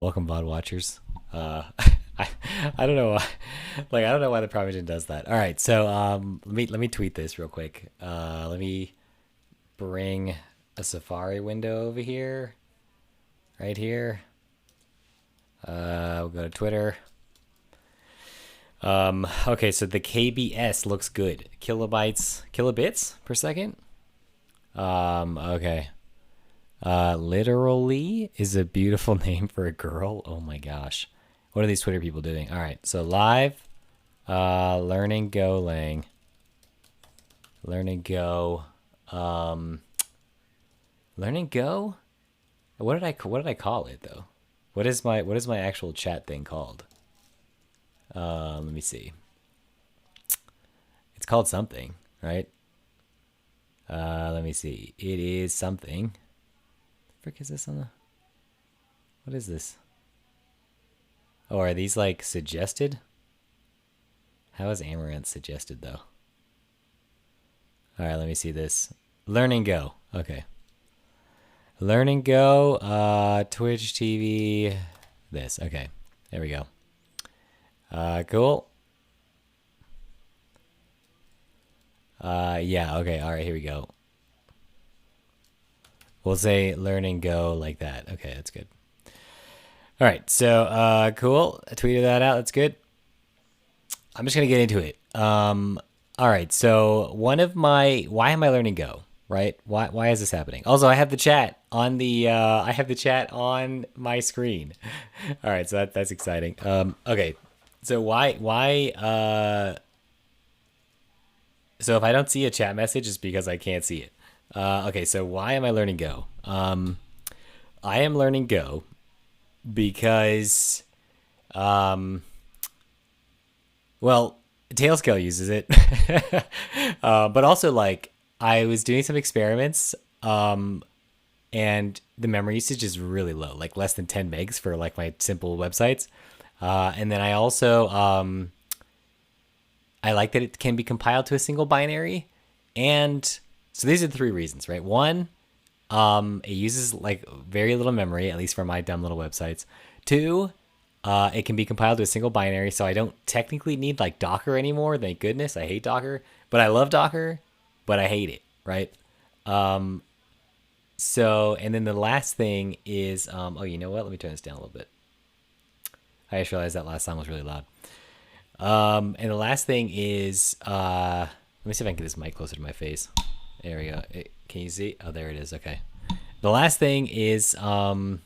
Welcome, VOD watchers. I I don't know why, I don't know why the prompt engine does that. All right, so let me tweet this real quick. Let me bring a Safari window over here, right here. We'll go to Twitter. Okay, so the KBS looks good. Kilobits per second. Okay. Literally is a beautiful name for a girl. Oh my gosh. What are these Twitter people doing? All right, so live, learning Golang, learning Go, learning Go. What did I call it though? What is my actual chat thing called? Let me see. It's called something, right? Let me see. It is something. The frick is this on the? What is this? Oh, are these like suggested? How is Amaranth suggested though? All right, let me see this. Learning Go. Okay. Learning Go. Twitch TV. This. Okay. There we go. Cool. Yeah. Okay. All right. Here we go. We'll say learning Go like that. Okay, that's good. All right. So, cool. I tweeted that out. That's good. I'm just gonna get into it. All right. So why am I learning Go? Right? Why is this happening? Also, I have the chat on my screen. All right. So that's exciting. Okay. So so if I don't see a chat message, it's because I can't see it. Okay. So why am I learning Go? I am learning Go because well, Tailscale uses it, but also like I was doing some experiments, and the memory usage is really low, like less than 10 megs for like my simple websites. And then I also I like that it can be compiled to a single binary, and so these are the three reasons, right? One, it uses like very little memory, at least for my dumb little websites. Two, it can be compiled to a single binary, so I don't technically need like Docker anymore. Thank goodness. I hate Docker, but I love Docker, but I hate it, right? So, and then the last thing is, oh, you know what? Let me turn this down a little bit. I just realized that last song was really loud. And the last thing is, let me see if I can get this mic closer to my face. There we go. Can you see? Oh, there it is. Okay. The last thing is, okay,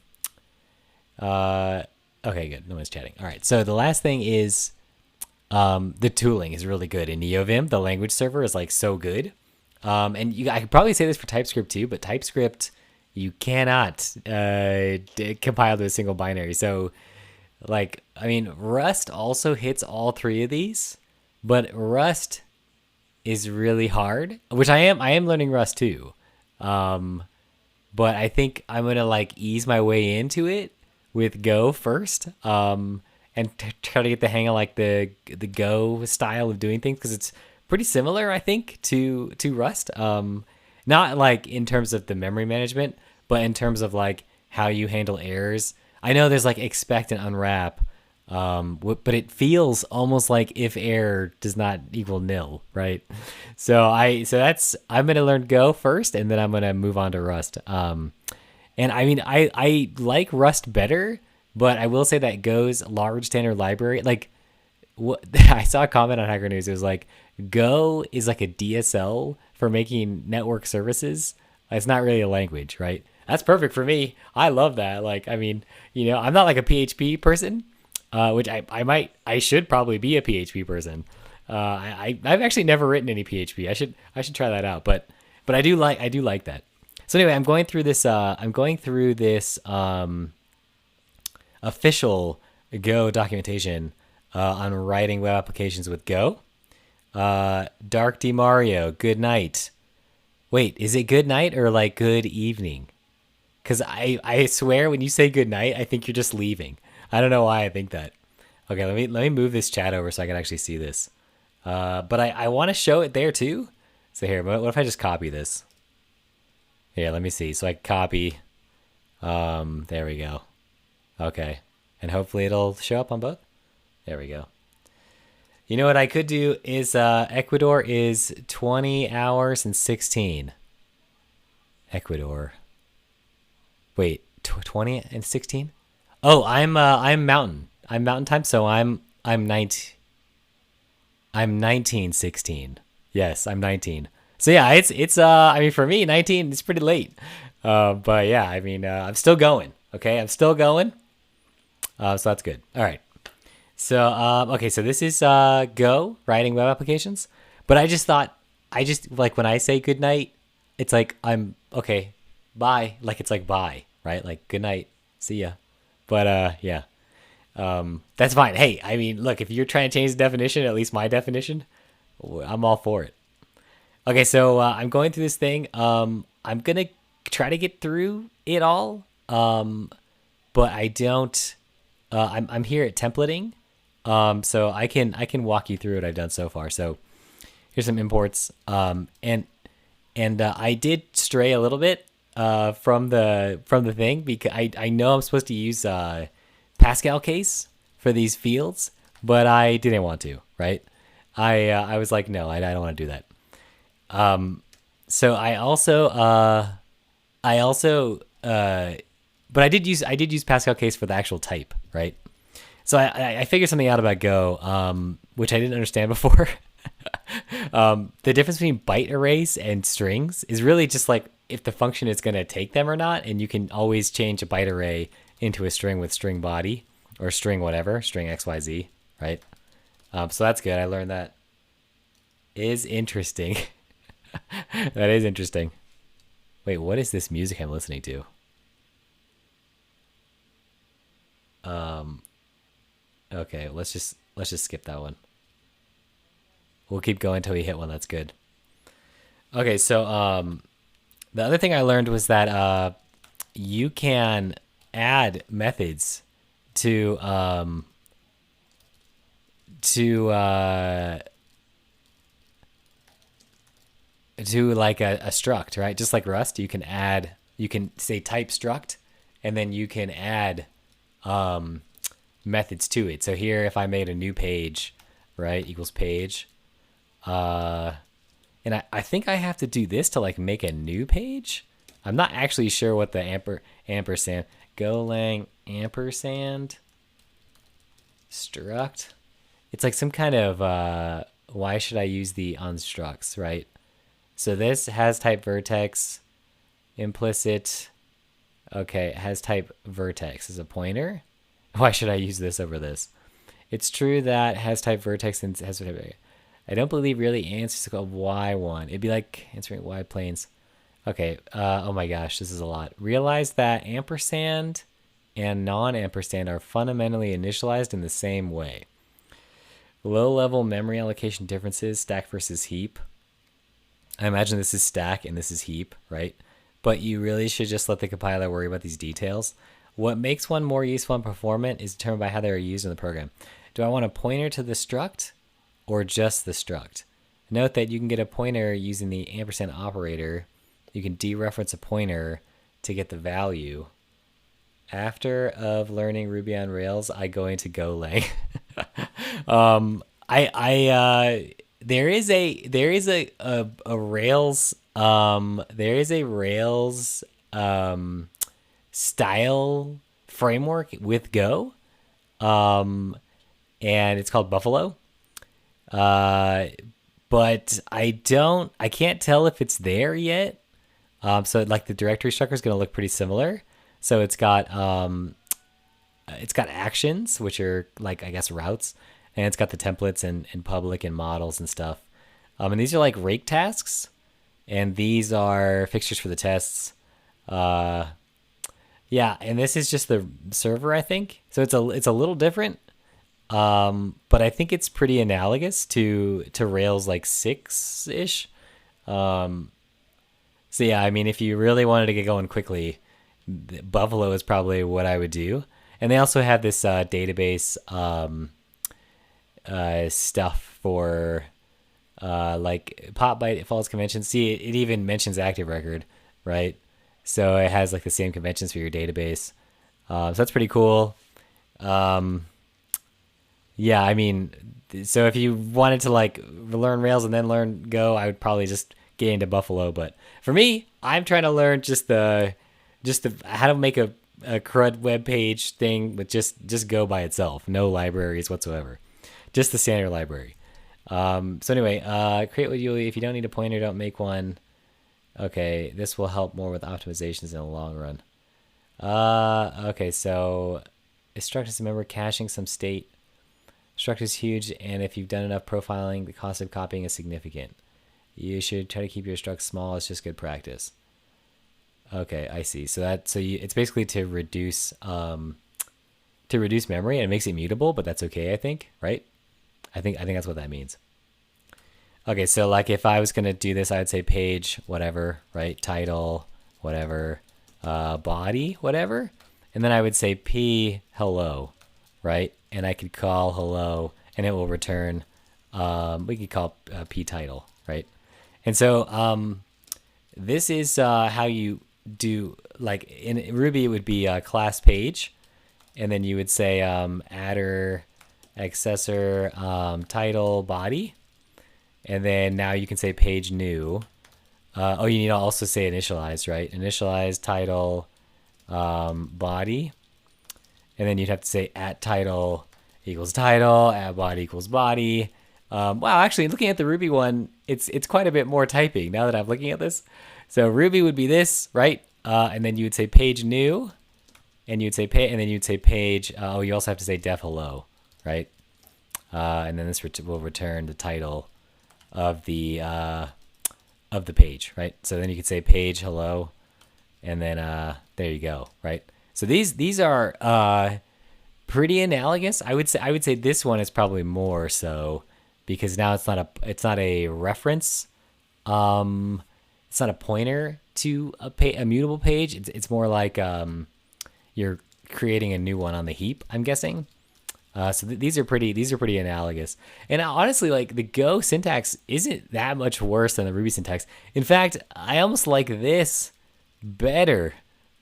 good. No one's chatting. All right. So the last thing is, the tooling is really good in NeoVim. The language server is like so good. And I could probably say this for TypeScript too, but TypeScript you cannot compile to a single binary. So, like, I mean, Rust also hits all three of these, but Rust is really hard. Which I am learning Rust too. But I think I'm gonna like ease my way into it with Go first, and try to get the hang of like the Go style of doing things because it's pretty similar, I think, to Rust. Not like in terms of the memory management, but in terms of like how you handle errors. I know there's like expect and unwrap, but it feels almost like if error does not equal nil, right? So I'm gonna learn Go first, and then I'm gonna move on to Rust. And I mean, I like Rust better, but I will say that Go's large standard library, like, what I saw a comment on Hacker News. It was like Go is like a DSL for making network services. It's not really a language, right? That's perfect for me. I love that. Like, I mean, I'm not like a PHP person, which I should probably be a PHP person. I've actually never written any PHP. I should try that out. But I do like that. So anyway, I'm going through this official Go documentation on writing web applications with Go. Dark D Mario, good night. Wait, is it good night or like good evening? Because I swear when you say good night, I think you're just leaving. I don't know why I think that. Okay, let me move this chat over so I can actually see this. But I want to show it there too. So here, what if I just copy this? Here, let me see. So I copy. There we go. Okay. And hopefully it'll show up on both. There we go. You know what I could do is Ecuador is 20 hours and 16. Ecuador. Wait, 20 and 16? Oh, I'm mountain. I'm mountain time, so I'm 19. I'm 1916. Yes, I'm 19. So yeah, it's I mean for me 19 is pretty late. But yeah, I mean I'm still going. Okay, I'm still going. So that's good. All right. So okay, so this is Go writing web applications. But I just thought I just like when I say good night, it's like I'm okay, bye. Like it's like bye, right? Like good night, see ya. But yeah. That's fine. Hey, I mean, look, if you're trying to change the definition, at least my definition, I'm all for it. Okay, so I'm going through this thing. I'm gonna try to get through it all. But I don't. I'm here at templating. So I can walk you through what I've done so far. So here's some imports. And I did stray a little bit from the thing because I know I'm supposed to use Pascal case for these fields, but I didn't want to. Right? I was like, no, I don't want to do that. So but I did use Pascal case for the actual type, right? So I figured something out about Go, which I didn't understand before. The difference between byte arrays and strings is really just like if the function is going to take them or not, and you can always change a byte array into a string with string body or string whatever, string XYZ, right? So that's good. I learned that. Is interesting. That is interesting. Wait, what is this music I'm listening to? Okay, let's just skip that one. We'll keep going until we hit one that's good. Okay, so the other thing I learned was that you can add methods to like a struct, right? Just like Rust, you can say type struct, and then you can add methods to it. So here, if I made a new page, right, equals page, and I think I have to do this to like make a new page. I'm not actually sure what the ampersand Golang ampersand struct. It's like some kind of why should I use the unstructs, right? So this has type vertex implicit. Okay, it has type vertex as a pointer. Why should I use this over this? It's true that has type vertex and has type. I don't believe really answers the why one. It'd be like answering why planes. Okay. Oh my gosh, this is a lot. Realize that ampersand and non-ampersand are fundamentally initialized in the same way. Low-level memory allocation differences, stack versus heap. I imagine this is stack and this is heap, right? But you really should just let the compiler worry about these details. What makes one more useful and performant is determined by how they are used in the program. Do I want a pointer to the struct or just the struct? Note that you can get a pointer using the ampersand operator. You can dereference a pointer to get the value. After of learning Ruby on Rails, I go into Golang. There is a Rails style framework with Go, and it's called Buffalo. But I can't tell if it's there yet. So like the directory structure is going to look pretty similar. So it's got actions, which are like, I guess, routes, and it's got the templates and public and models and stuff. And these are like rake tasks, and these are fixtures for the tests. Yeah, and this is just the server, I think. So it's a little different, but I think it's pretty analogous to Rails like 6-ish. So yeah, I mean, if you really wanted to get going quickly, Buffalo is probably what I would do. And they also have this database stuff for like pop byte follows conventions. See, it even mentions active record, right? So it has like the same conventions for your database. So that's pretty cool. Um, yeah, I mean, so if you wanted to like learn Rails and then learn Go, I would probably just get into Buffalo. But for me, I'm trying to learn just the how to make a crud web page thing with just Go by itself, no libraries whatsoever, just the standard library. So anyway, create with Yuli. If you don't need a pointer, don't make one. Okay, this will help more with optimizations in the long run. Okay, so struct is a member caching some state. Struct is huge, and if you've done enough profiling, the cost of copying is significant. You should try to keep your struct small. It's just good practice. Okay, I see. It's basically to reduce memory, and it makes it mutable, but that's okay, I think, right? I think that's what that means. Okay, so like if I was gonna do this, I'd say page whatever, right? Title whatever, body whatever, and then I would say p hello, right? And I could call hello, and it will return. We could call p title, right? And so this is how you do, like in Ruby it would be class page, and then you would say adder, accessor, title, body, and then now you can say page new. Oh, you need to also say initialize, right? Initialize title, body, and then you'd have to say at title equals title, at body equals body. Wow, actually, looking at the Ruby one, it's quite a bit more typing now that I'm looking at this. So Ruby would be this, right? And then you would say page new, and you'd say and then you'd say page. Oh, you also have to say def hello, right? And then this will return the title of the page, right? So then you could say page hello, and then there you go, right? So these are pretty analogous. I would say this one is probably more so because now it's not a reference, it's not a pointer to a mutable page. It's more like you're creating a new one on the heap, I'm guessing. So these are pretty analogous. And honestly, like the Go syntax isn't that much worse than the Ruby syntax. In fact, I almost like this better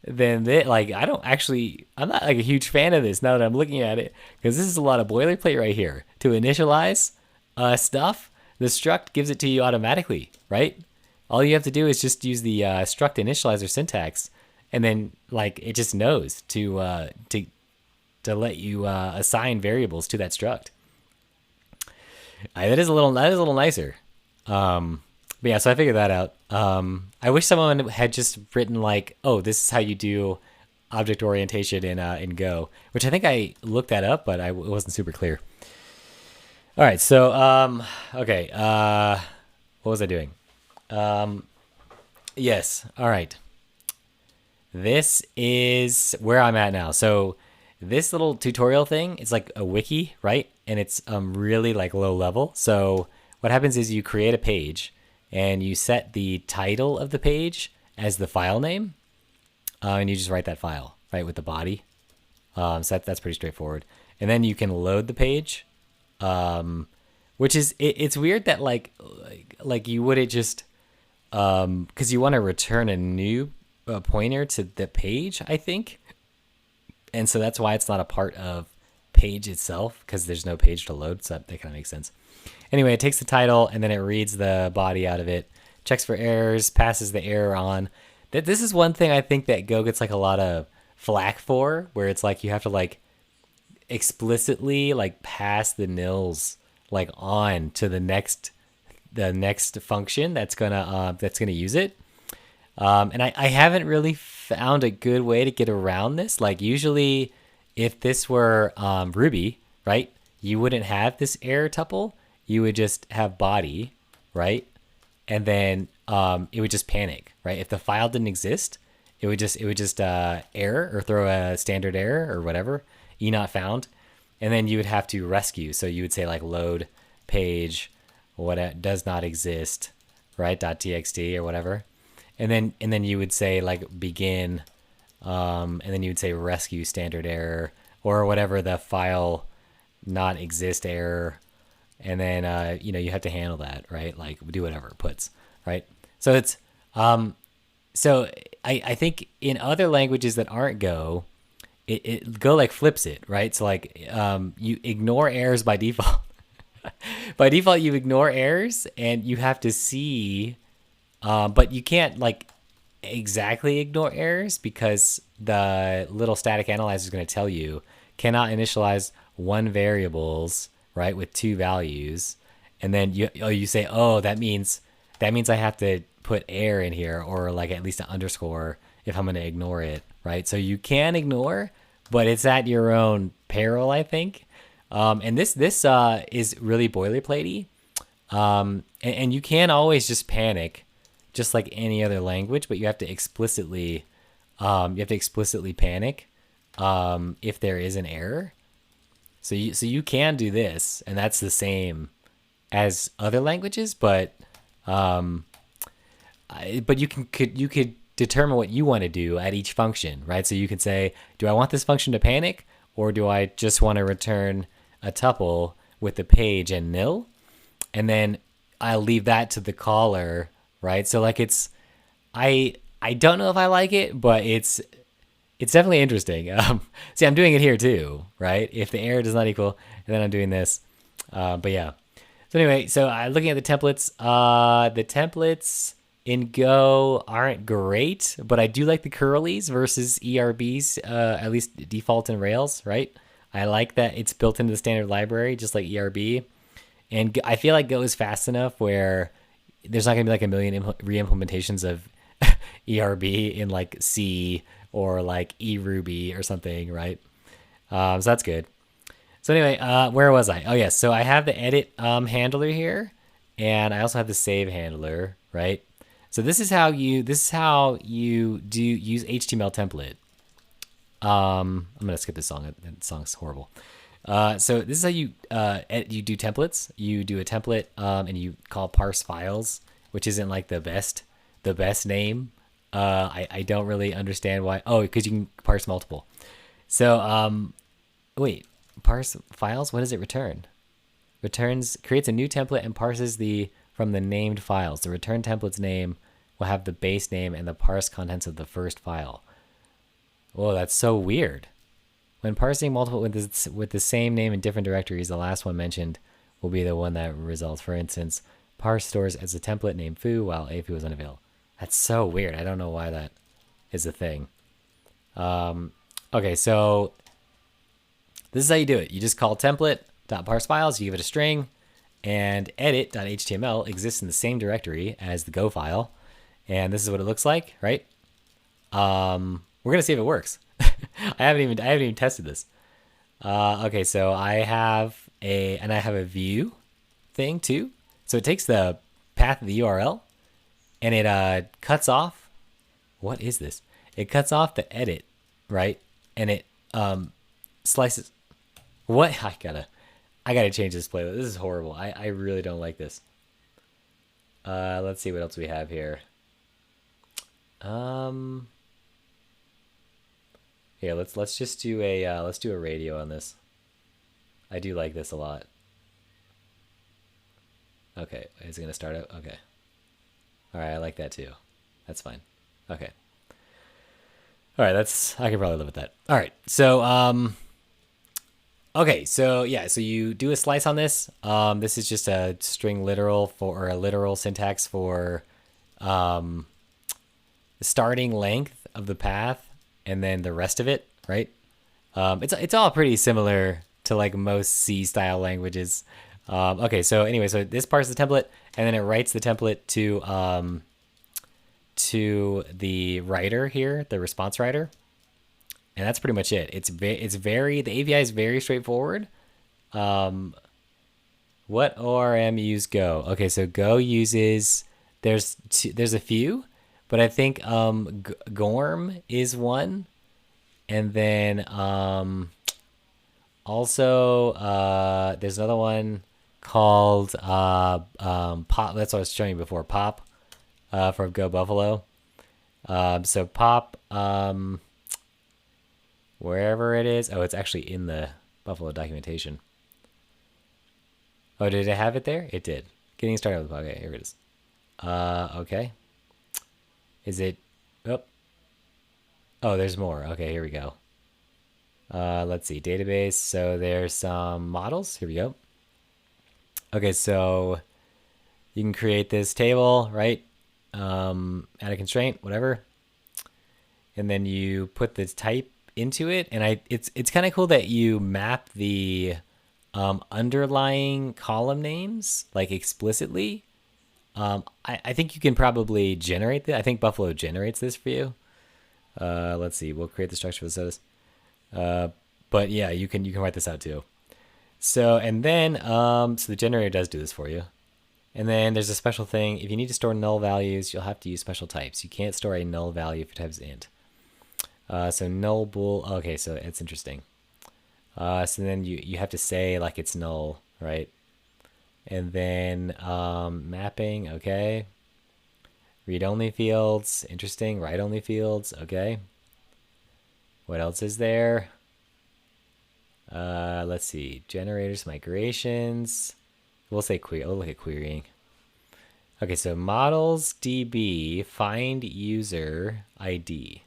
than this. Like I'm not like a huge fan of this now that I'm looking at it, because this is a lot of boilerplate right here. To initialize stuff, the struct gives it to you automatically, right? All you have to do is just use the struct initializer syntax, and then like it just knows to let you assign variables to that struct. That is a little nicer. But yeah, so I figured that out. I wish someone had just written like, oh, this is how you do object orientation in Go, which I think I looked that up, but it wasn't super clear. All right, so okay, what was I doing? Yes, all right. This is where I'm at now. So this little tutorial thing, it's like a wiki, right? And it's really like low level. So what happens is you create a page and you set the title of the page as the file name, and you just write that file, right, with the body. So that's pretty straightforward. And then you can load the page, which is it's weird that like you wouldn't just because you want to return a new pointer to the page, I think. And so that's why it's not a part of page itself, because there's no page to load. So that kind of makes sense. Anyway, it takes the title and then it reads the body out of it, checks for errors, passes the error on. This is one thing I think that Go gets like a lot of flack for, where it's like you have to like explicitly like pass the nils like on to the next function that's gonna use it. And I haven't really found a good way to get around this. Like usually if this were Ruby, right, you wouldn't have this error tuple. You would just have body, right? And then it would just panic, right? If the file didn't exist, it would just error or throw a standard error or whatever, not found. And then you would have to rescue. So you would say like load page, what does not exist, right? .txt or whatever. And then you would say like begin, and then you would say rescue standard error or whatever the file not exist error, and then you have to handle that, right? Like do whatever it puts, right? So it's so I think in other languages that aren't Go, Go like flips it, right? So like you ignore errors by default. By default, you ignore errors, and you have to see, but you can't like exactly ignore errors because the little static analyzer is going to tell you cannot initialize one variables, right, with two values, and then you say, oh, that means I have to put error in here, or like at least an underscore if I'm going to ignore it, right? So you can ignore, but it's at your own peril, I think. And this is really boilerplatey, and you can always just panic, just like any other language, but you have to explicitly panic if there is an error. So you can do this, and that's the same as other languages, but you could determine what you want to do at each function, right? So you could say, do I want this function to panic, or do I just want to return a tuple with the page and nil? And then I'll leave that to the caller, right? So like I don't know if I like it, but it's definitely interesting. See, I'm doing it here too, right? If the error does not equal, and then I'm doing this. But yeah. So anyway, so looking at the templates in Go aren't great, but I do like the curlies versus ERBs, at least default in Rails, right? I like that it's built into the standard library, just like ERB. And I feel like Go is fast enough where there's not going to be like a million re-implementations of ERB in like C or like eRuby or something, right? So that's good. So anyway, where was I? Oh yes, so I have the edit handler here, and I also have the save handler, right? So this is how you do use HTML template. I'm gonna skip this song. That song's horrible. So this is how you do templates. You do a template and you call parse files, which isn't like the best name. I don't really understand why. Oh, because you can parse multiple. So wait, parse files. What does it return? Creates a new template and parses from the named files. The return template's name will have the base name and the parse contents of the first file. Whoa, that's so weird. When parsing multiple with the same name in different directories, the last one mentioned will be the one that results. For instance, parse stores as a template named foo while a foo is unavailable. That's so weird. I don't know why that is a thing. Okay, so this is how you do it. You just call template.parseFiles, you give it a string, and edit.html exists in the same directory as the Go file. And this is what it looks like, right? We're gonna see if it works. I haven't even tested this. Okay, so I have a view thing too. So it takes the path of the URL and it cuts off. What is this? It cuts off the edit, right? And it slices. What? I gotta change this playlist. This is horrible. I really don't like this. Let's see what else we have here. Here, let's just do a radio on this. I do like this a lot. Okay, is it gonna start out? Okay. All right, I like that too. That's fine. Okay. All right, I can probably live with that. All right, so okay, so yeah, so you do a slice on this. This is just a string literal or a literal syntax for the starting length of the path and then the rest of it, right? It's all pretty similar to like most C style languages. Okay, so anyway, so this parses the template and then it writes the template to the writer here, the response writer. And that's pretty much it. The API is very straightforward. What ORM use Go? Okay, so Go uses, there's a few, but I think GORM is one. And then also there's another one called Pop. That's what I was showing you before, Pop from Go Buffalo. So Pop, wherever it is. Oh, it's actually in the Buffalo documentation. Oh, did it have it there? It did. Getting started with, okay, here it is. Okay. Is it, oh, there's more. Okay, here we go. Let's see, database. So there's some models. Here we go. Okay, so you can create this table, right? Add a constraint, whatever. And then you put the type into it. And it's kind of cool that you map the underlying column names like explicitly. I think you can probably generate that. I think Buffalo generates this for you. Let's see. We'll create the structure for the sodas. But yeah, you can write this out too. So and then so the generator does do this for you. And then there's a special thing. If you need to store null values, you'll have to use special types. You can't store a null value if your type is int. So null bool. Okay, so it's interesting. So then you have to say like it's null, right? And then mapping. Okay. Read only fields. Interesting. Write only fields. Okay. What else is there? Let's see. Generators, migrations. We'll say query. We'll look at querying. Okay, so models DB find user ID.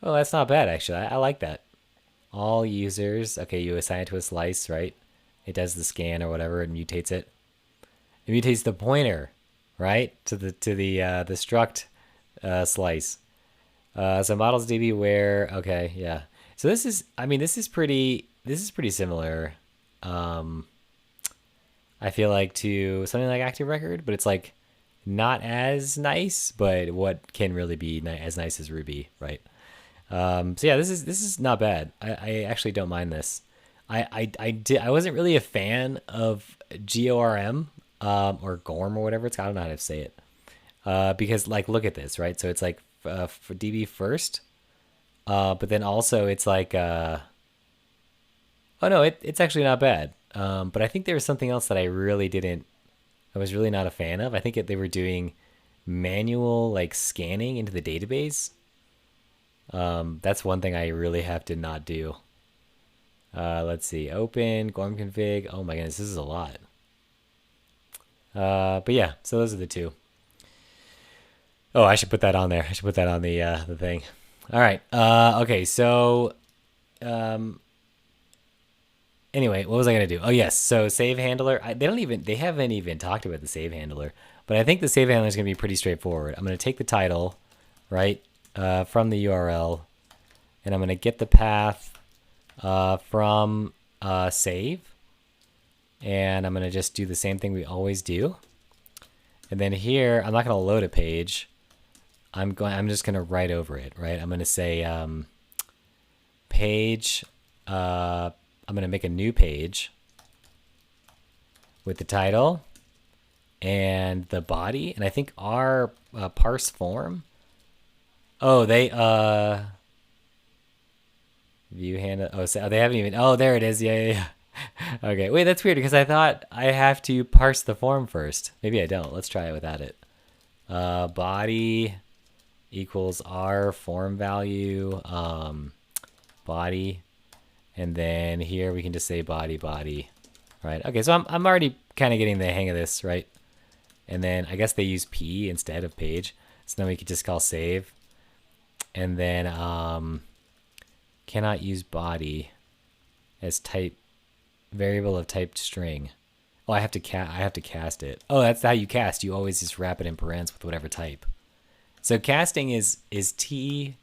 Oh, that's not bad actually. I like that. All users. Okay, you assign it to a slice, right? It does the scan or whatever. It mutates it. It mutates the pointer, right, to the struct slice. So models DB where. Okay, yeah. So this is. I mean, this is pretty similar. I feel like to something like Active Record, but it's like not as nice, but what can really be as nice as Ruby, right? So yeah, this is not bad. I actually don't mind this. I wasn't really a fan of GORM or GORM or whatever it's. I don't know how to say it because like look at this, right? So it's like for DB first, but then also it's like oh no, it's actually not bad. But I think there was something else that I was really not a fan of. I think they were doing manual like scanning into the database. That's one thing I really have to not do. Let's see, open, gorm config. Oh my goodness, this is a lot. But yeah, so those are the two. Oh, I should put that on there. I should put that on the thing. All right. Okay, so anyway, what was I gonna do? Oh yes, so save handler. They haven't even talked about the save handler, but I think the save handler is gonna be pretty straightforward. I'm gonna take the title, right, from the URL, and I'm gonna get the path from save, and I'm gonna just do the same thing we always do. And then here, I'm not gonna load a page. I'm just gonna write over it, right? I'm gonna say page. I'm going to make a new page with the title and the body. And I think our parse form. Oh, they view handle. Oh, so they haven't even. Oh, there it is. Yeah. Okay. Wait, that's weird because I thought I have to parse the form first. Maybe I don't. Let's try it without it. Body equals our form value. Body. And then here we can just say body, right? Okay, so I'm already kind of getting the hang of this, right? And then I guess they use P instead of page. So then we could just call save. And then cannot use body as type variable of type string. Oh, I have to cast it. Oh, that's how you cast. You always just wrap it in parens with whatever type. So casting is T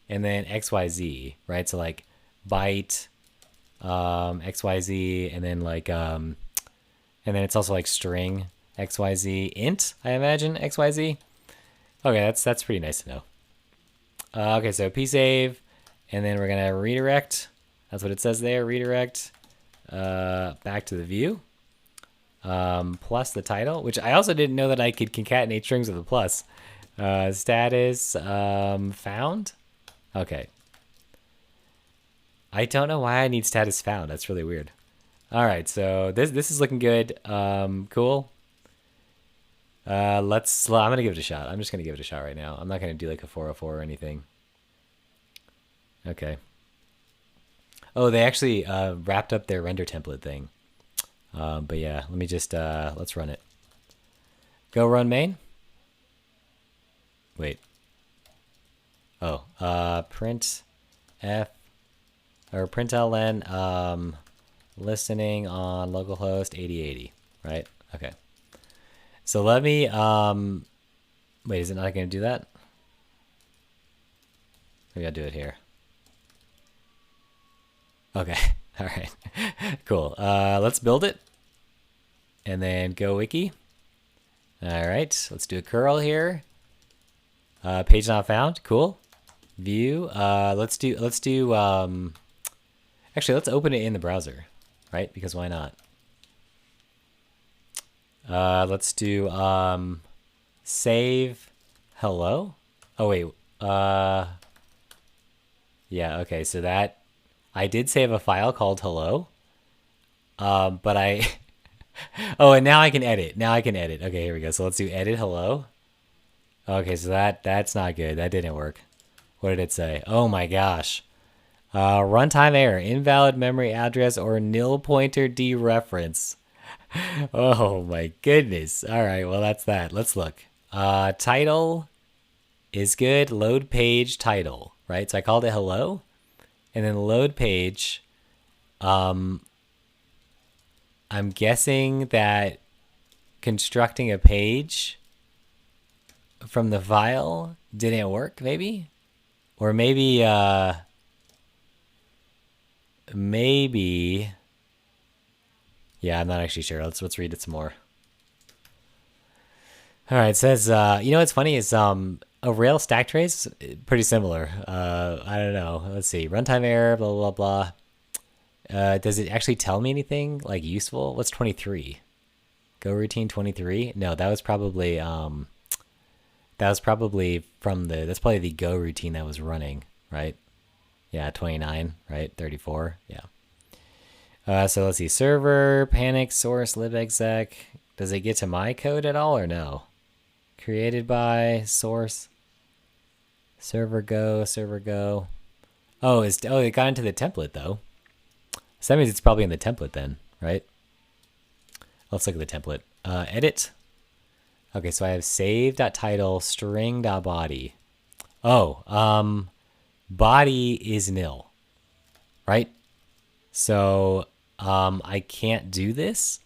and then XYZ, right? So like byte XYZ, and then like and then it's also like string XYZ int, I imagine XYZ. Okay, that's pretty nice to know. Okay, so psave, and then we're gonna redirect. That's what it says there. Redirect back to the view plus the title, which I also didn't know that I could concatenate strings with a plus. Status found. Okay. I don't know why I need status found. That's really weird. All right, so this is looking good. Cool. I'm gonna give it a shot. I'm just gonna give it a shot right now. I'm not gonna do like a 404 or anything. Okay. Oh, they actually wrapped up their render template thing. But yeah, let me just let's run it. Go run main. Wait. Oh, print f or println listening on localhost 8080, right? Okay. So let me wait, is it not going to do that? Maybe I'll do it here. Okay. All right. Cool. Let's build it and then go wiki. All right. Let's do a curl here. Page not found. Cool. View. Let's do actually, let's open it in the browser, right? Because why not? Let's do save hello. Oh wait. Yeah, okay. So that I did save a file called hello. But I oh, and now I can edit. Now I can edit. Okay, here we go. So let's do edit hello. Okay, so that's not good. That didn't work. What did it say? Oh my gosh. Runtime error, invalid memory address or nil pointer dereference. Oh my goodness. All right, well that's that. Let's look. Title is good. Load page title, right? So I called it hello, and then load page. I'm guessing that constructing a page from the file didn't work, maybe? Or maybe, maybe, yeah, I'm not actually sure. Let's read it some more. All right, it says, you know what's funny is a Rails stack trace, pretty similar. I don't know. Let's see. Runtime error, blah, blah, blah. Does it actually tell me anything like useful? What's 23? Go routine 23? No, that was probably from that's probably the go routine that was running, right? Yeah, 29, right? 34, yeah. So let's see, server, panic, source, libexec. Does it get to my code at all or no? Created by, source, server go. Oh, it got into the template though. So that means it's probably in the template then, right? Let's look at the template. Edit. Okay, so I have save.title string.body. Oh, body is nil, right? So I can't do this.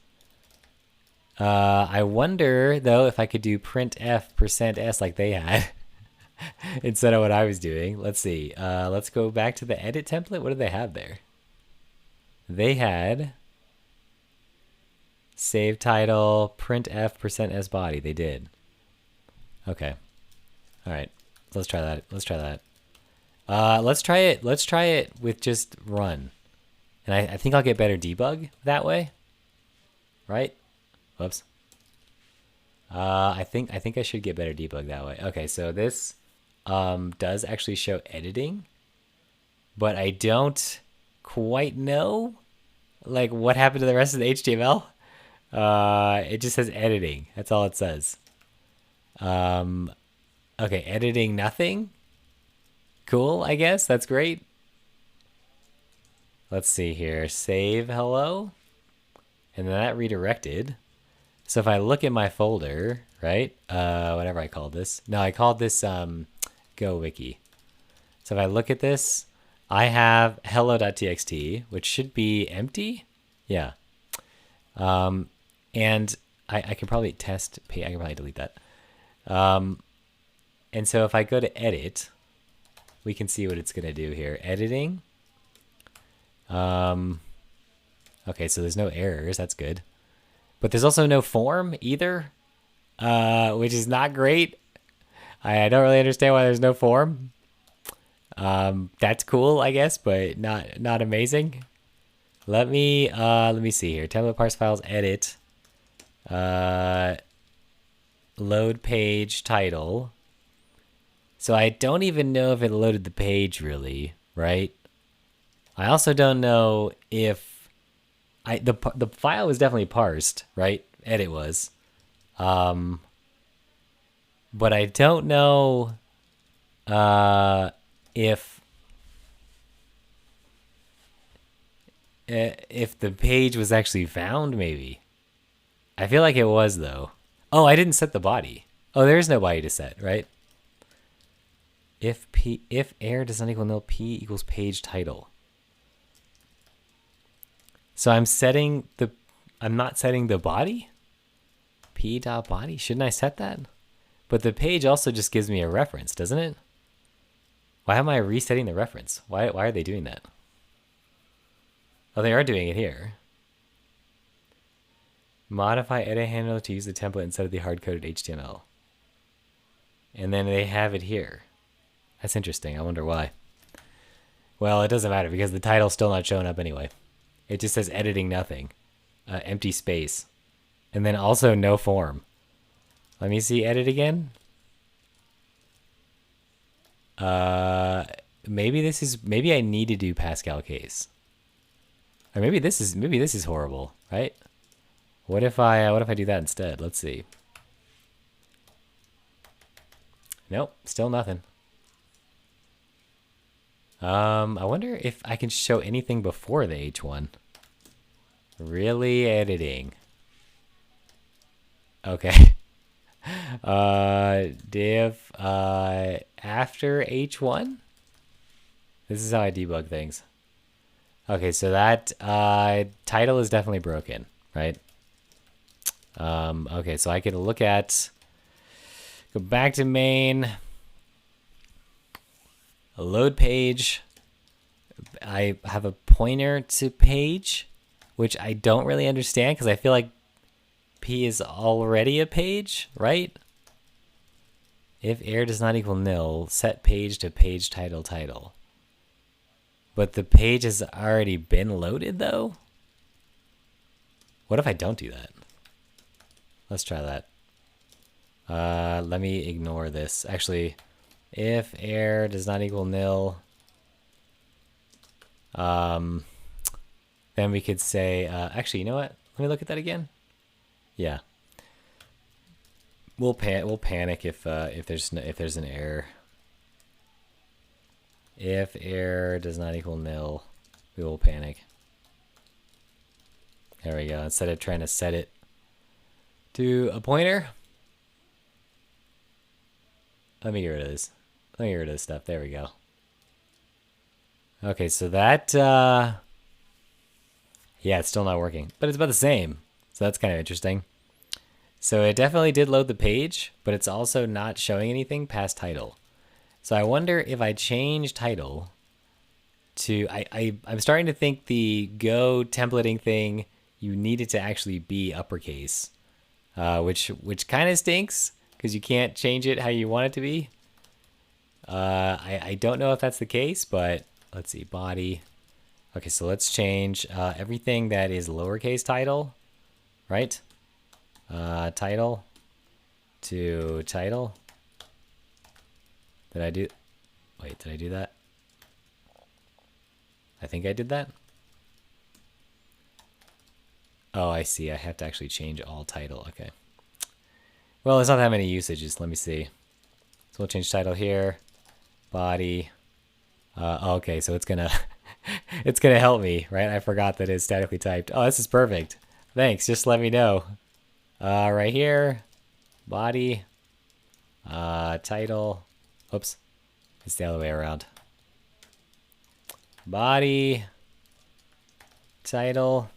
I wonder though if I could do printf%s like they had instead of what I was doing. Let's see. Let's go back to the edit template. What did they have there? They had save title printf%s body. They did. Okay. All right. Let's try that. Let's try that. Let's try it. Let's try it with just run. And I think I'll get better debug that way. Right? Whoops. I think I should get better debug that way. Okay, so this does actually show editing, but I don't quite know like what happened to the rest of the HTML. It just says editing. That's all it says. Okay, editing nothing. Cool, I guess. That's great. Let's see here. Save hello. And then that redirected. So if I look at my folder, right? Whatever I called this. No, I called this go wiki. So if I look at this, I have hello.txt, which should be empty. Yeah. And I can probably test, I can probably delete that. And so if I go to edit, we can see what it's going to do here. Editing. Okay, so there's no errors. That's good. But there's also no form either, which is not great. I don't really understand why there's no form. That's cool, I guess, but not amazing. Let me see here. Template parse files, edit. Load page title. So I don't even know if it loaded the page really, right? I also don't know if the file was definitely parsed, right? Edit was. But I don't know if the page was actually found, maybe. I feel like it was though. Oh, I didn't set the body. Oh, there is no body to set, right? If error does not equal nil, p equals page title. So I'm not setting the body? P.body? Shouldn't I set that? But the page also just gives me a reference, doesn't it? Why am I resetting the reference? Why are they doing that? Oh, they are doing it here. Modify edit handler to use the template instead of the hard-coded HTML. And then they have it here. That's interesting. I wonder why. Well, it doesn't matter because the title's still not showing up anyway. It just says editing nothing. Empty space. And then also no form. Let me see edit again. Maybe I need to do Pascal case. Or maybe this is horrible, right? What if I do that instead? Let's see. Nope, still nothing. I wonder if I can show anything before the H1. Really editing. Okay. Div after H1. This is how I debug things. Okay, so that title is definitely broken, right? Okay, so I can look at, go back to main, a load page. I have a pointer to page, which I don't really understand because I feel like P is already a page, right? If error does not equal nil, set page to page title title. But the page has already been loaded though? What if I don't do that? Let's try that. Let me ignore this. Actually, if error does not equal nil, then we could say, actually, you know what? Let me look at that again. Yeah. We'll panic if there's an error. If error does not equal nil, we will panic. There we go. Instead of trying to set it to a pointer, let me get rid of this. Let me get rid of this stuff. There we go. Okay, so that, yeah, it's still not working, but it's about the same. So that's kind of interesting. So it definitely did load the page, but it's also not showing anything past title. So I wonder if I change title to, I'm starting to think the Go templating thing, you need it to actually be uppercase, which kind of stinks because you can't change it how you want it to be. I don't know if that's the case, but let's see, body. Okay, so let's change everything that is lowercase title, right? Title to title. Did I do that? I think I did that. Oh, I see. I have to actually change all title. Okay. Well, there's not that many usages. Let me see. So we'll change title here. Body. Okay, so it's gonna it's gonna help me, right? I forgot that it's statically typed. Oh, this is perfect. Thanks. Just let me know. Right here. Body. Title. Oops. It's the other way around. Body. Title.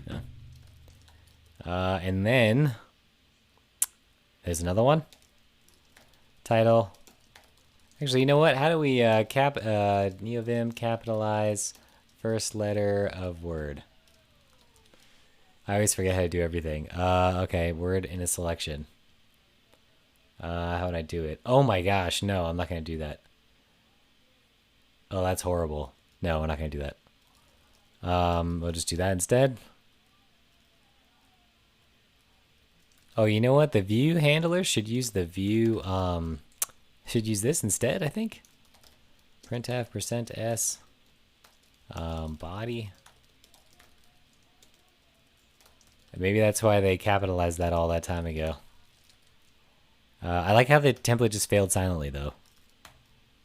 Yeah. And then there's another one. Title. Actually, you know what? How do we NeoVim capitalize first letter of word? I always forget how to do everything. Okay, word in a selection. How would I do it? Oh my gosh, no, I'm not going to do that. Oh, that's horrible. No, we're not going to do that. We'll just do that instead. Oh, you know what? The view handler should use the view, should use this instead, I think. Printf %s, body. Maybe that's why they capitalized that all that time ago. I like how the template just failed silently, though.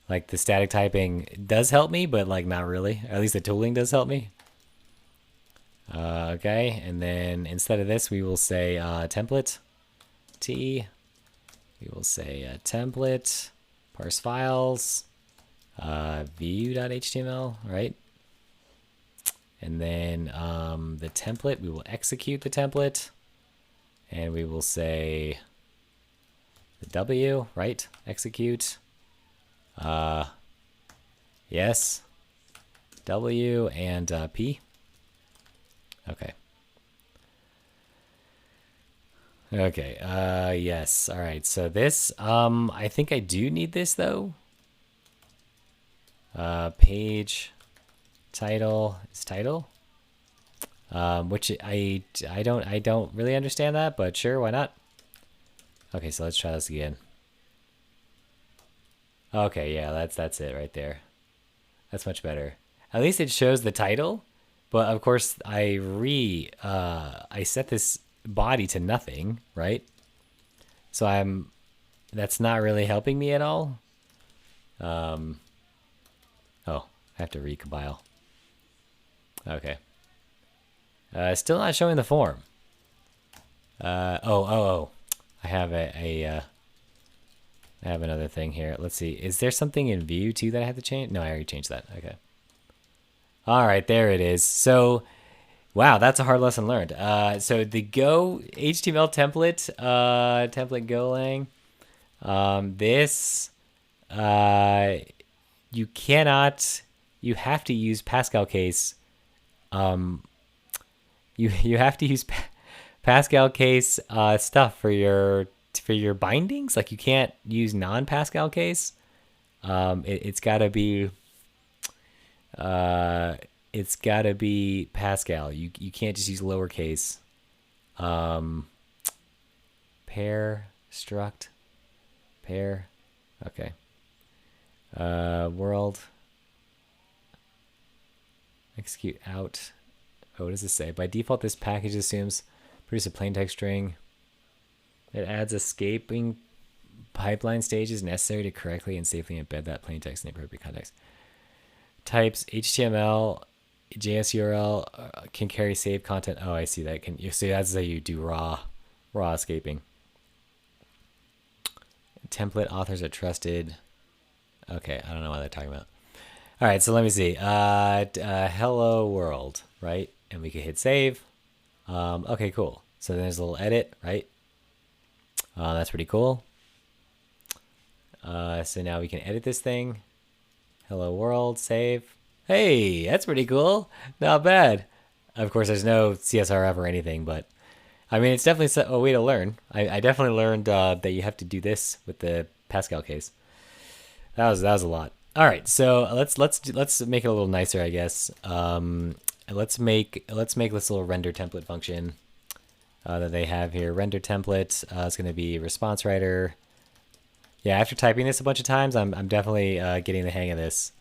Like, the static typing does help me, but, like, not really. Or at least the tooling does help me. Okay, and then instead of this, we will say template T. We will say template, parse files, view.html, right? And then the template, we will execute the template. And we will say the W, right? Execute. Yes. W and P. Okay. Okay, yes. All right, so this, I think I do need this though. Page title is title. Which I don't really understand that, but sure, why not? Okay, so let's try this again. Okay, yeah, that's it right there. That's much better. At least it shows the title, but of course I set this body to nothing, right? So that's not really helping me at all. Oh, I have to recompile. Okay. Still not showing the form. Oh. I have I have another thing here. Let's see. Is there something in view too that I have to change? No, I already changed that. Okay. All right, there it is. So, wow, that's a hard lesson learned. So the Go HTML template, template Golang, this, you cannot, you have to use Pascal case. You have to use Pascal case stuff for your bindings. Like you can't use non-Pascal case. It's gotta be Pascal. You can't just use lowercase. Pair struct pair. Okay. World execute out. Oh, what does this say? By default, this package assumes produce a plain text string. It adds escaping pipeline stages necessary to correctly and safely embed that plain text in the appropriate context. Types HTML, JS URL can carry saved content. Oh, I see that. Can you see that's how you do raw escaping. Template authors are trusted. Okay, I don't know what they're talking about. All right, so let me see. Hello world, right? And we can hit save. Okay, cool. So there's a little edit, right? That's pretty cool. So now we can edit this thing. Hello world, save. Hey, that's pretty cool. Not bad. Of course, there's no CSRF or anything, but I mean, it's definitely a way to learn. I definitely learned that you have to do this with the Pascal case. That was a lot. All right, so let's make it a little nicer, I guess. Let's make this little render template function that they have here. Render template is going to be response writer. Yeah, after typing this a bunch of times, I'm definitely getting the hang of this.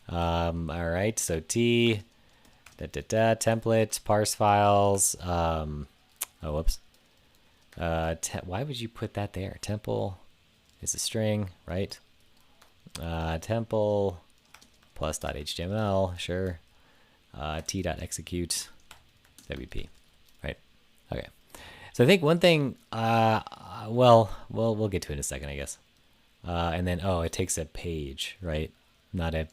All right, so template parse files. Oh, whoops. Why would you put that there? Temple is a string, right? Temple plus .html, sure. T.execute WP, right? Okay. So I think one thing, well, we'll get to it in a second, I guess. And then, oh, it takes a page, right? Not a,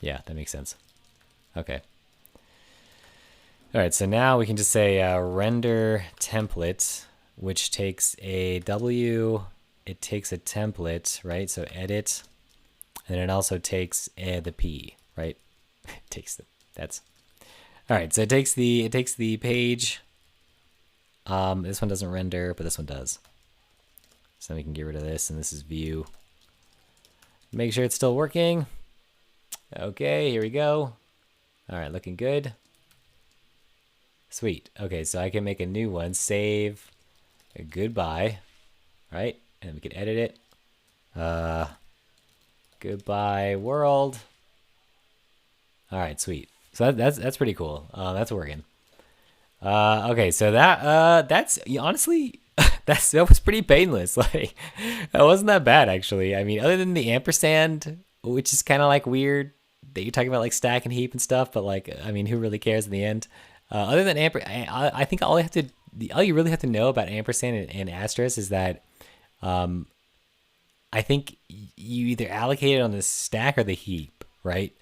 yeah, that makes sense. Okay. All right, so now we can just say render template, which takes a W, it takes a template, right? So edit, and it also takes the P, right? It takes the, that's, all right, so it takes the page. This one doesn't render, but this one does. So we can get rid of this, and this is view. Make sure it's still working. Okay, here we go. All right, looking good. Sweet. Okay, so I can make a new one. Save. Goodbye. Right? And we can edit it. Goodbye world. All right, sweet. So that's pretty cool. That's working. Okay, so that's honestly that was pretty painless. Like that wasn't that bad actually. I mean, other than the ampersand, which is kind of like weird that you're talking about like stack and heap and stuff, but like I mean, who really cares in the end? Other than I think all you really have to know about ampersand and asterisk is that I think you either allocate it on the stack or the heap, right?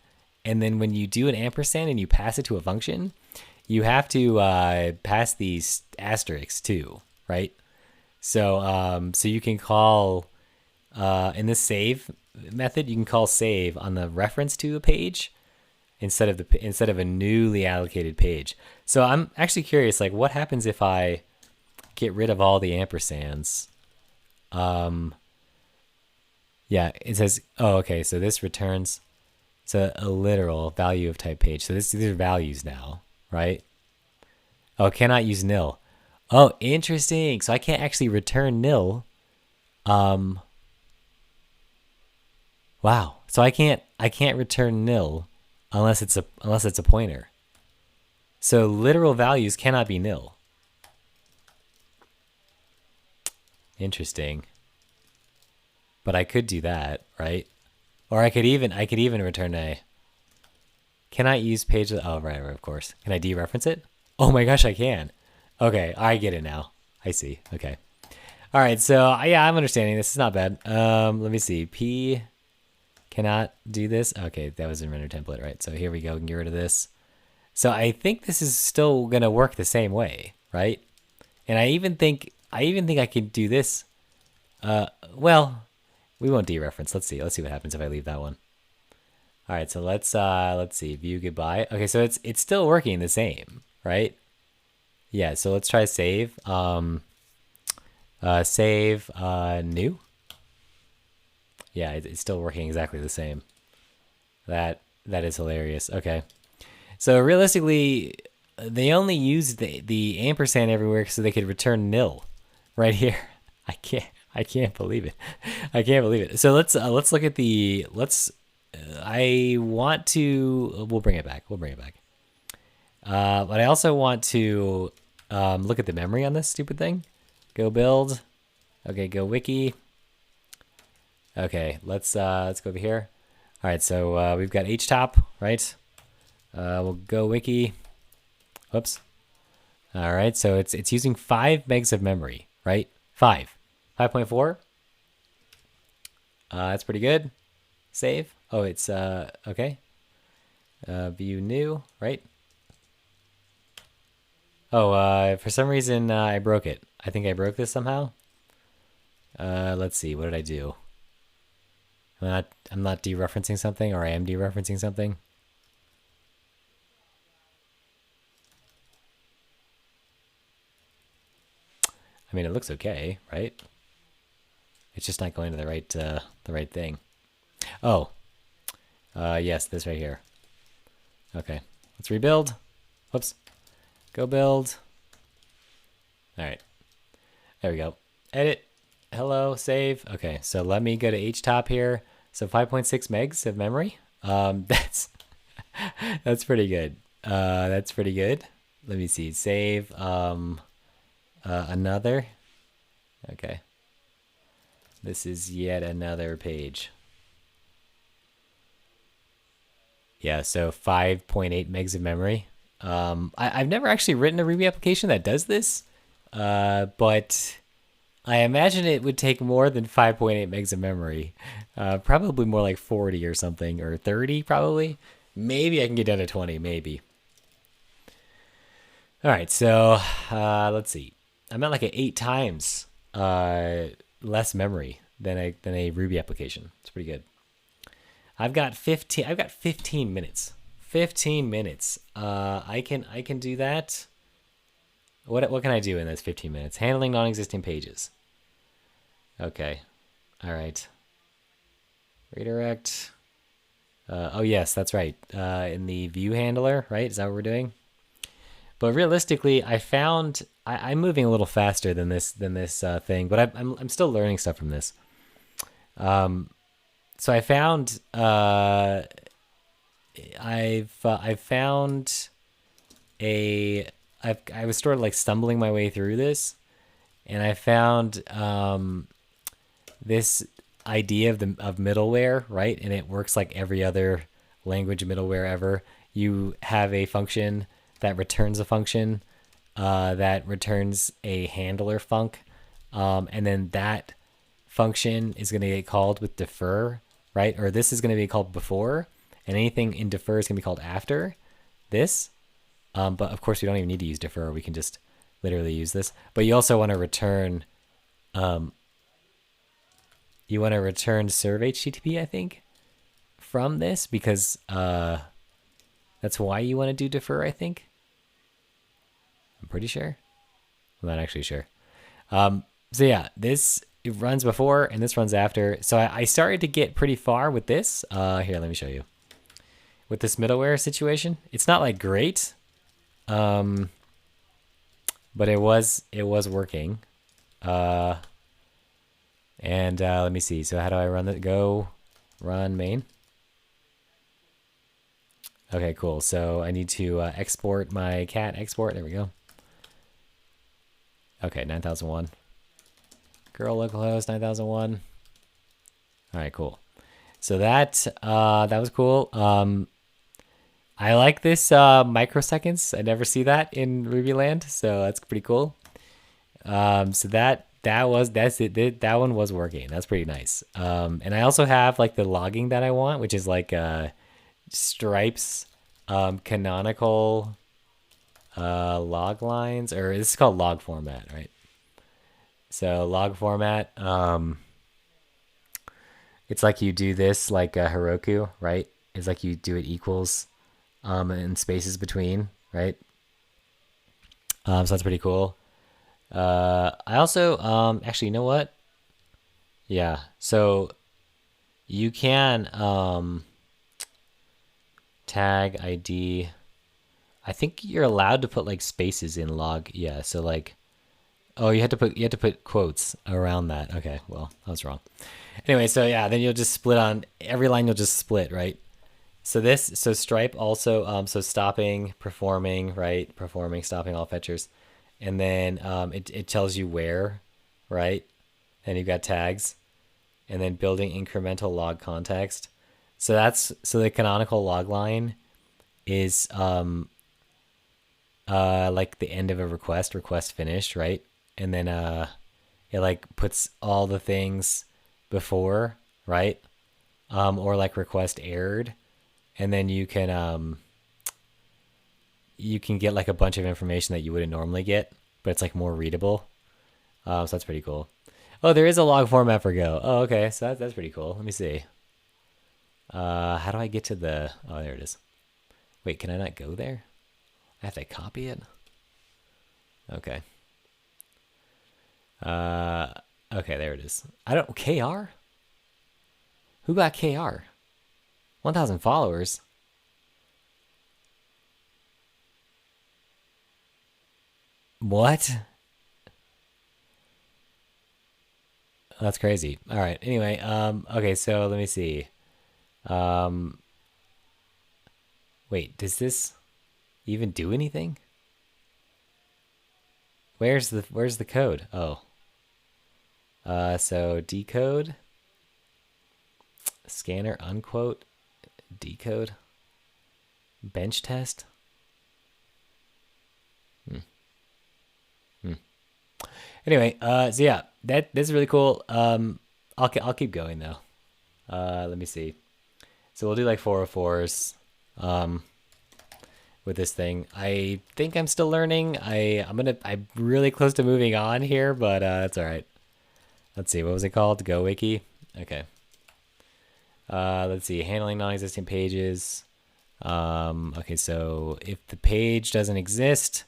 and then when you do an ampersand and you pass it to a function, you have to pass these asterisks too, right? So so you can call in this save method, you can call save on the reference to a page instead of a newly allocated page. So I'm actually curious, like, what happens if I get rid of all the ampersands? Yeah, it says, oh, okay, so this returns to a literal value of type page. So these are values now, right? Oh, cannot use nil. Oh, interesting. So I can't actually return nil. Wow. So I can't return nil unless it's a pointer. So literal values cannot be nil. Interesting. But I could do that, right? Or I could even return a. Can I use page? Oh, right, of course. Can I dereference it? Oh my gosh, I can. Okay, I get it now. I see. Okay. All right, so yeah, I'm understanding this. Is not bad. Let me see. P cannot do this. Okay, that was in render template, right? So here we go. We can get rid of this. So I think this is still gonna work the same way, right? And I even think I could do this. Well, we won't dereference. Let's see what happens if I leave that one. All right, so let's see. View goodbye. Okay, so it's still working the same, right? Yeah, so let's try save. Save new. Yeah, it's still working exactly the same. That is hilarious. Okay. So realistically, they only used the ampersand everywhere so they could return nil right here. I can't believe it. I can't believe it. So let's look at the I want to we'll bring it back. But I also want to look at the memory on this stupid thing. Go build. Okay, go wiki. Okay, let's go over here. All right, so we've got htop, right? We'll go wiki. Whoops. All right, so it's using 5 megs of memory, right? 5.4. That's pretty good. Save. Oh, it's okay. View new, right? Oh, for some reason I broke it. I think I broke this somehow. Let's see. What did I do? I'm not dereferencing something, or I am dereferencing something. I mean, it looks okay, right? It's just not going to the right thing. Oh, yes, this right here. Okay, let's rebuild. Whoops. Go build. All right, there we go. Edit. Hello, save. Okay, so let me go to htop here. So 5.6 megs of memory. That's pretty good. That's pretty good. Let me see. Save. Another. Okay. This is yet another page. Yeah, so 5.8 megs of memory. I've never actually written a Ruby application that does this, but I imagine it would take more than 5.8 megs of memory. Probably more like 40 or something, or 30 probably. Maybe I can get down to 20, maybe. All right, so let's see. I'm at like 8 times less memory than a Ruby application. It's pretty good. I've got 15 minutes. 15 minutes. I can do that. What can I do in those 15 minutes? Handling non-existing pages. Okay. All right. Redirect. Oh yes, that's right. In the view handler, right? Is that what we're doing? But realistically, I found I'm moving a little faster than this thing, but I'm still learning stuff from this. So I found I was sort of like stumbling my way through this, and I found this idea of middleware, right? And it works like every other language middleware ever. You have a function that returns a function that returns a handler func, and then that function is going to get called with defer, right? Or this is going to be called before, and anything in defer is going to be called after this. But of course, we don't even need to use defer. We can just literally use this. But you also want to return, serve HTTP, I think, from this, because that's why you want to do defer, I think. I'm pretty sure. I'm not actually sure. So yeah, this it runs before and this runs after. So I started to get pretty far with this. Here, let me show you. With this middleware situation, it's not like great, but it was working. And let me see. So how do I run that? Go run main. Okay, cool. So I need to export my cat export. There we go. Okay, 9001. Girl localhost 9001. All right, cool. So that was cool. I like this microseconds. I never see that in Ruby land, so that's pretty cool. So that one was working. That's pretty nice. And I also have like the logging that I want, which is like Stripe's canonical log lines, or this is called log format, right? So log format, it's like you do this like a Heroku, right? It's like you do it equals and spaces between, right? So that's pretty cool. I also actually, you know what? Yeah, so you can tag ID. I think you're allowed to put like spaces in log. Yeah, so like, oh, you had to put quotes around that. Okay, well, I was wrong. Anyway, so yeah, then you'll just split on every line. You'll just split, right? So Stripe also, so stopping, performing, right? Performing, stopping all fetchers, and then it tells you where, right? And you've got tags, and then building incremental log context. So the canonical log line is like the end of a request finished, right? And then it like puts all the things before, right? Or like request errored, and then you can get like a bunch of information that you wouldn't normally get, but it's like more readable. So that's pretty cool. Oh, there is a log format for Go. Oh, okay, so that's pretty cool. Let me see. How do I get to the? Oh, there it is. Wait, can I not go there? I have to copy it. Okay. Okay, there it is. I don't KR. Who got KR? 1,000 followers. What? That's crazy. All right. Anyway, okay, so let me see. Wait, does this even do anything? Where's the code? Oh. So decode, scanner, unquote, decode, bench test. Anyway, so yeah, this is really cool. I'll keep going though. Let me see. So we'll do like 404s with this thing. I think I'm still learning. I'm really close to moving on here, but that's all right. Let's see, what was it called? Go Wiki. Okay. Let's see, handling non-existent pages. Okay, so if the page doesn't exist,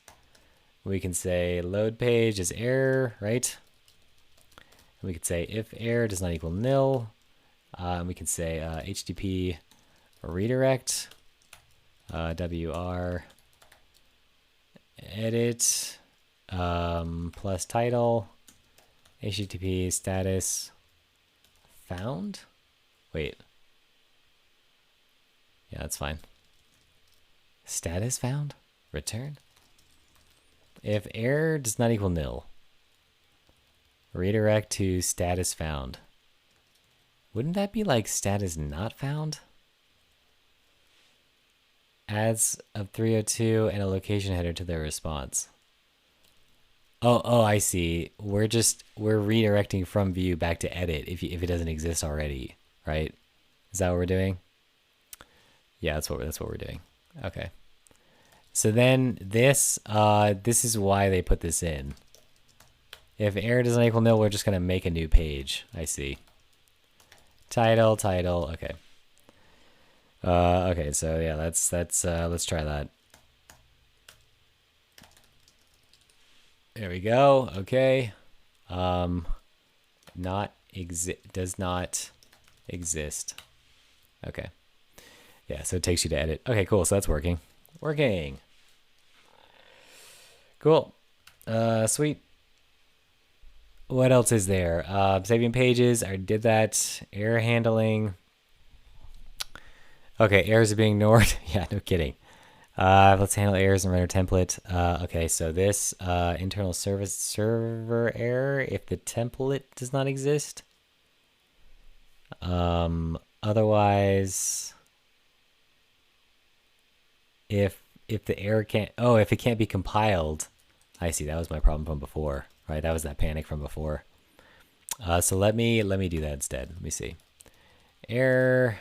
we can say load page is error, right? And we could say if error does not equal nil. We can say HTTP redirect, WR edit, plus title, HTTP status found. Wait. Yeah, that's fine. Status found? Return? If error does not equal nil, redirect to status found. Wouldn't that be like status not found? Adds of 302 and a location header to their response. Oh, I see. We're redirecting from view back to edit if it doesn't exist already, right? Is that what we're doing? Yeah, that's what we're doing. Okay. So then this is why they put this in. If error doesn't equal nil, we're just gonna make a new page. I see. Title. Okay. Okay. So yeah, let's try that. There we go. Okay. Does not exist. Okay. Yeah, so it takes you to edit. Okay, cool. So that's working. Cool. Sweet. What else is there? Saving pages. I did that. Error handling. Okay, errors are being ignored. Yeah, no kidding. Let's handle errors and render template. Okay, so this internal service server error if the template does not exist. Otherwise, if the error can't, if it can't be compiled, I see. That was my problem from before, right? That was that panic from before. So let me do that instead. Let me see. Error.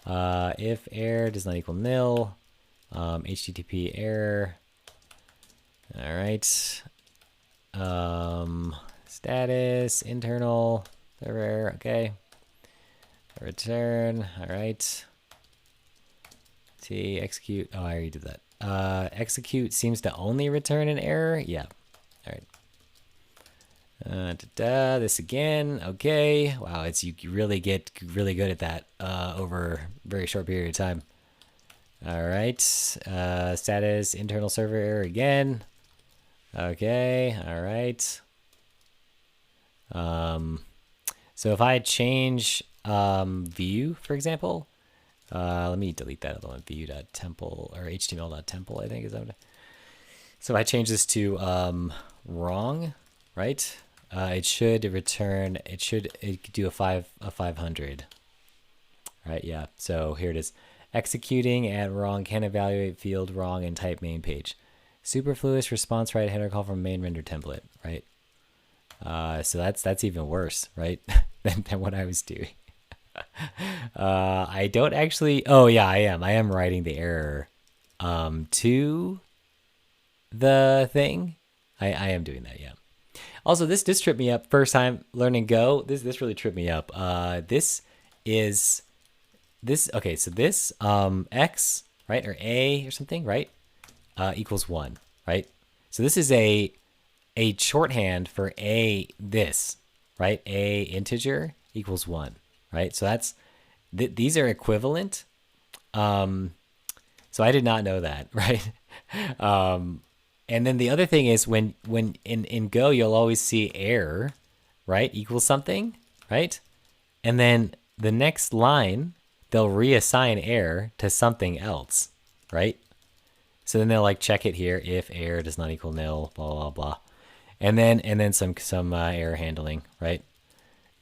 If error does not equal nil, HTTP error. All right. Status internal server error. Okay. Return. All right. T execute. Oh, I already did that. Execute seems to only return an error. Yeah. All right. This again. Okay. Wow, you really get really good at that over a very short period of time. All right. Status internal server error again. Okay. All right. So if I change view, for example, let me delete that other one. View.temple or html.temple, I think is that. So if I change this to wrong, right? It should return. It could do a 500. Right? Yeah. So here it is. Executing at wrong can evaluate field wrong and type main page. Superfluous response right header call from main render template. Right. So that's even worse, right? than what I was doing. I don't actually. Oh yeah, I am writing the error to the thing. I am doing that. Yeah. Also, this tripped me up. First time learning Go. This really tripped me up. This is this. Okay, so this x, right, or a or something, right, equals 1, right. So this is a shorthand for this, right. A integer equals 1, right. So that's these are equivalent. So I did not know that, right. And then the other thing is when in Go, you'll always see error, right, equals something, right? And then the next line, they'll reassign error to something else, right? So then they'll like check it here if error does not equal nil, blah blah blah, and then some error handling, right?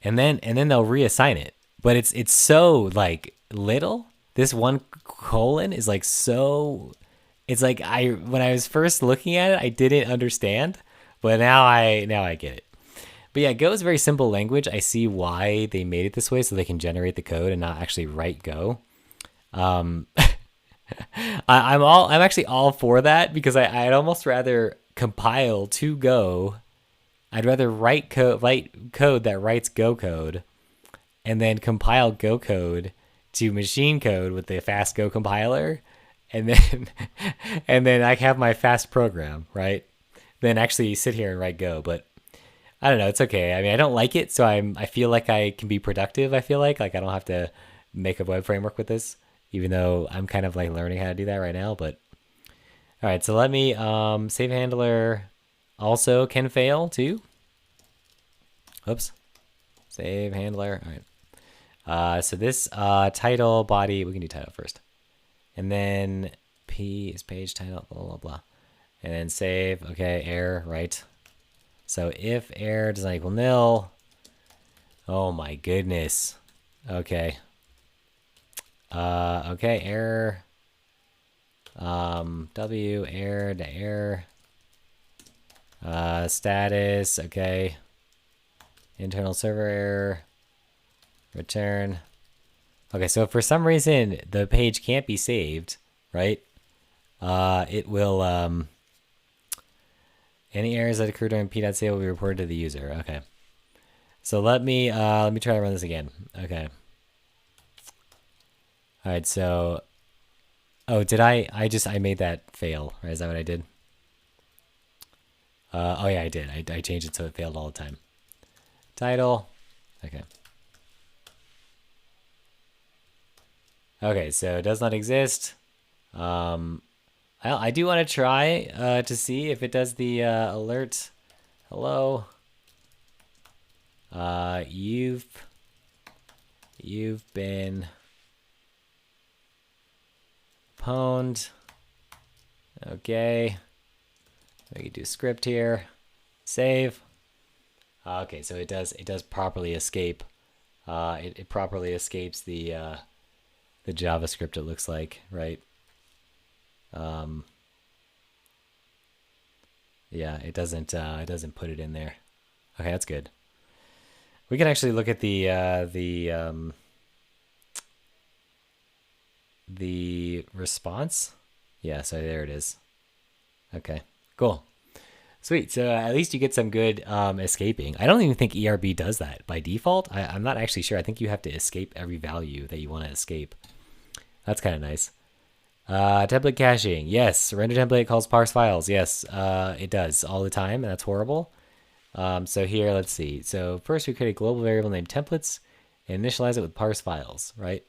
And then they'll reassign it, but it's so like little. This one colon is like so. It's like when I was first looking at it, I didn't understand, but now I get it. But yeah, Go is a very simple language. I see why they made it this way, so they can generate the code and not actually write Go. I'm actually all for that because I'd almost rather compile to Go. I'd rather write code that writes Go code, and then compile Go code to machine code with the fast Go compiler. And then I have my fast program, right? Then actually sit here and write Go, but I don't know. It's okay. I mean, I don't like it, so I feel like I can be productive. I feel like I don't have to make a web framework with this, even though I'm kind of like learning how to do that right now. But all right, so let me save handler also can fail too. Oops, save handler. All right. So this title body, we can do title first. And then P is page title, blah, blah, blah. And then save, okay, error, right? So if error does not equal nil, oh my goodness. Okay. Okay, error. W, error to error. Status, okay. Internal server error. Return. Okay, so if for some reason the page can't be saved, right? It will, any errors that occur during p.save will be reported to the user. Okay. So let me try to run this again. Okay. All right, so, oh, did I made that fail, right? Is that what I did? Oh yeah, I did. I changed it so it failed all the time. Title. Okay. Okay, so it does not exist. I do want to try to see if it does the alert. Hello. You've been pwned. Okay. We can do script here. Save. Okay, so it does properly escape. It properly escapes the JavaScript, it looks like, right? Yeah, it doesn't put it in there. Okay, that's good. We can actually look at the response. Yeah, so there it is. Okay, cool. Sweet. So at least you get some good escaping. I don't even think ERB does that by default. I'm not actually sure. I think you have to escape every value that you want to escape. That's kind of nice. Template caching. Yes. Render template calls parse files. Yes, it does all the time, and that's horrible. So here, let's see. So first we create a global variable named templates and initialize it with parse files, right?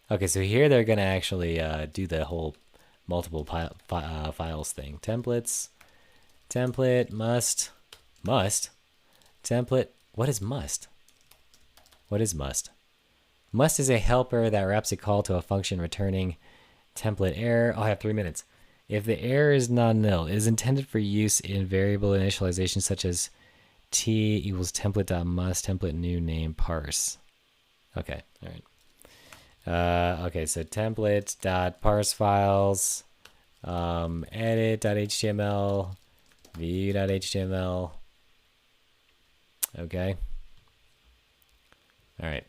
Okay, so here they're going to actually do the whole multiple files thing. Templates. Template must template. What is must? What is must? Must is a helper that wraps a call to a function returning template error. Oh, I have 3 minutes. If the error is non-nil, it is intended for use in variable initialization such as t equals template.must template new name parse. Okay, all right. Okay, so template.parse files, edit.html. view.html. Okay. All right.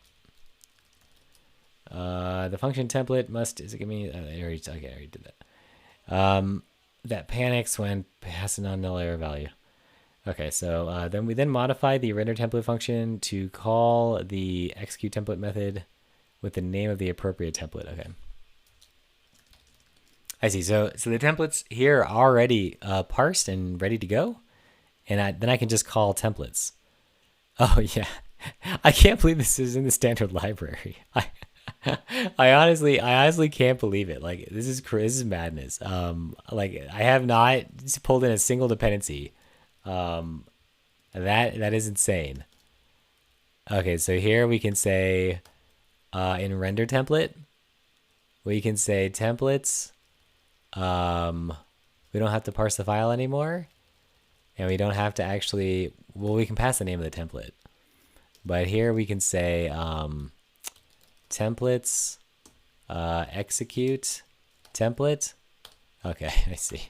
The function template must, is it give me, I already did that. That panics when passing on null error value. Okay, so then we modify the render template function to call the execute template method with the name of the appropriate template. Okay. I see. So the templates here are already parsed and ready to go, and then I can just call templates. Oh yeah, I can't believe this is in the standard library. I honestly can't believe it. Like this is madness. Like I have not pulled in a single dependency. That is insane. Okay, so here we can say in render template, we can say templates. We don't have to parse the file anymore, and we don't have to actually, well, we can pass the name of the template, but here we can say templates execute template. Okay, I see.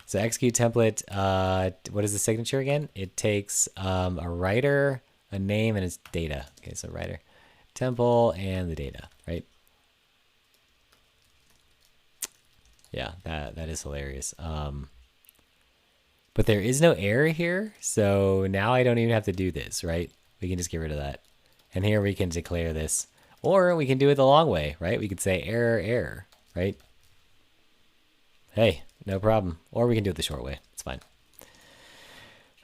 So execute template, what is the signature again? It takes a writer, a name, and its data. Okay, so writer, temple, and the data, right? Yeah, that is hilarious. But there is no error here, so now I don't even have to do this, right? We can just get rid of that. And here we can declare this. Or we can do it the long way, right? We could say error, right? Hey, no problem. Or we can do it the short way. It's fine.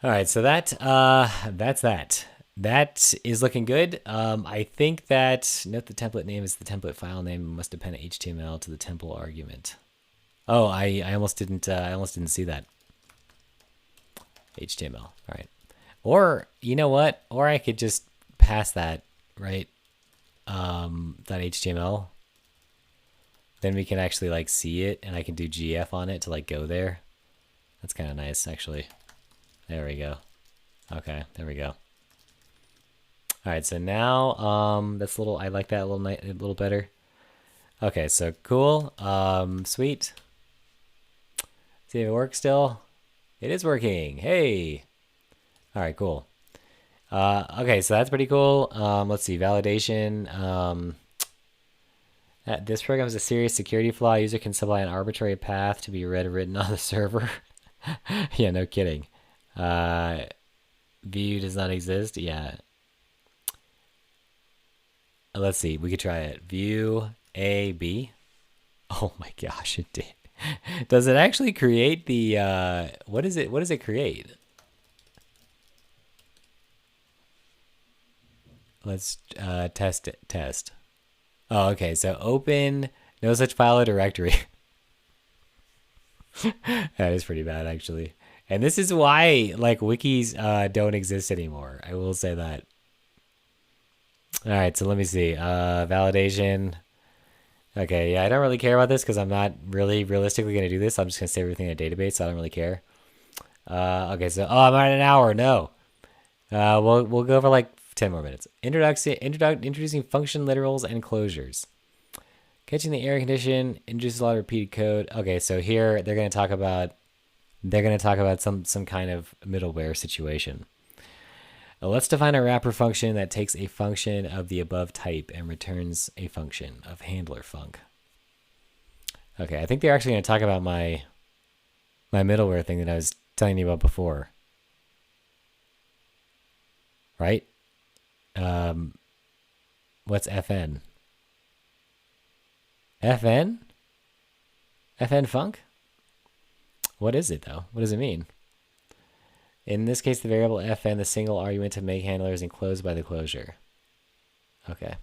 All right, so that's that. That is looking good. I think that, note the template name is the template file name and must append HTML to the temple argument. Oh, I almost didn't see that. HTML. All right. Or you know what? Or I could just pass that, right? That HTML. Then we can actually like see it, and I can do GF on it to like go there. That's kind of nice, actually. There we go. Okay, there we go. All right, so now that's a little. I like that a little better. Okay, so cool. Sweet. See if it works still. It is working. Hey. All right, cool. Okay, so that's pretty cool. Let's see, validation. This program is a serious security flaw. A user can supply an arbitrary path to be read or written on the server. Yeah, no kidding. View does not exist. Yeah. Let's see. We could try it. View A B. Oh my gosh, it did. Does it actually create the what is it? What does it create? Let's test it. Test. Oh, okay. So open no such file or directory. That is pretty bad, actually. And this is why, like, wikis don't exist anymore. I will say that. All right, so let me see. Validation. Okay, yeah, I don't really care about this because I'm not really realistically going to do this. I'm just going to save everything in a database, so I don't really care. Okay, so, oh, I'm at an hour. No. We'll go for like 10 more minutes. Introducing function literals and closures. Catching the error condition, introduces a lot of repeated code. Okay, so here they're going to talk about some kind of middleware situation. Let's define a wrapper function that takes a function of the above type and returns a function of handler func. Okay, I think they're actually going to talk about my middleware thing that I was telling you about before. Right? What's FN? FN? FN func? What is it though? What does it mean? In this case, the variable fn, the single argument to make handler, is enclosed by the closure. Okay.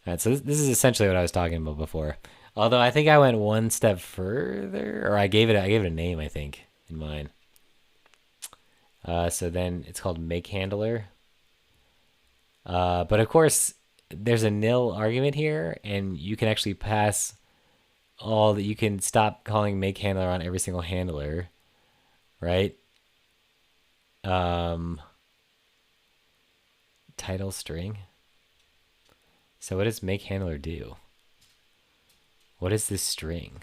All right, so this is essentially what I was talking about before. Although I think I went one step further, or I gave it a name, I think, in mine. So then it's called make handler. But of course, there's a nil argument here, and you can actually pass all that. You can stop calling make handler on every single handler. Right? Title string. So what does make handler do? What is this string?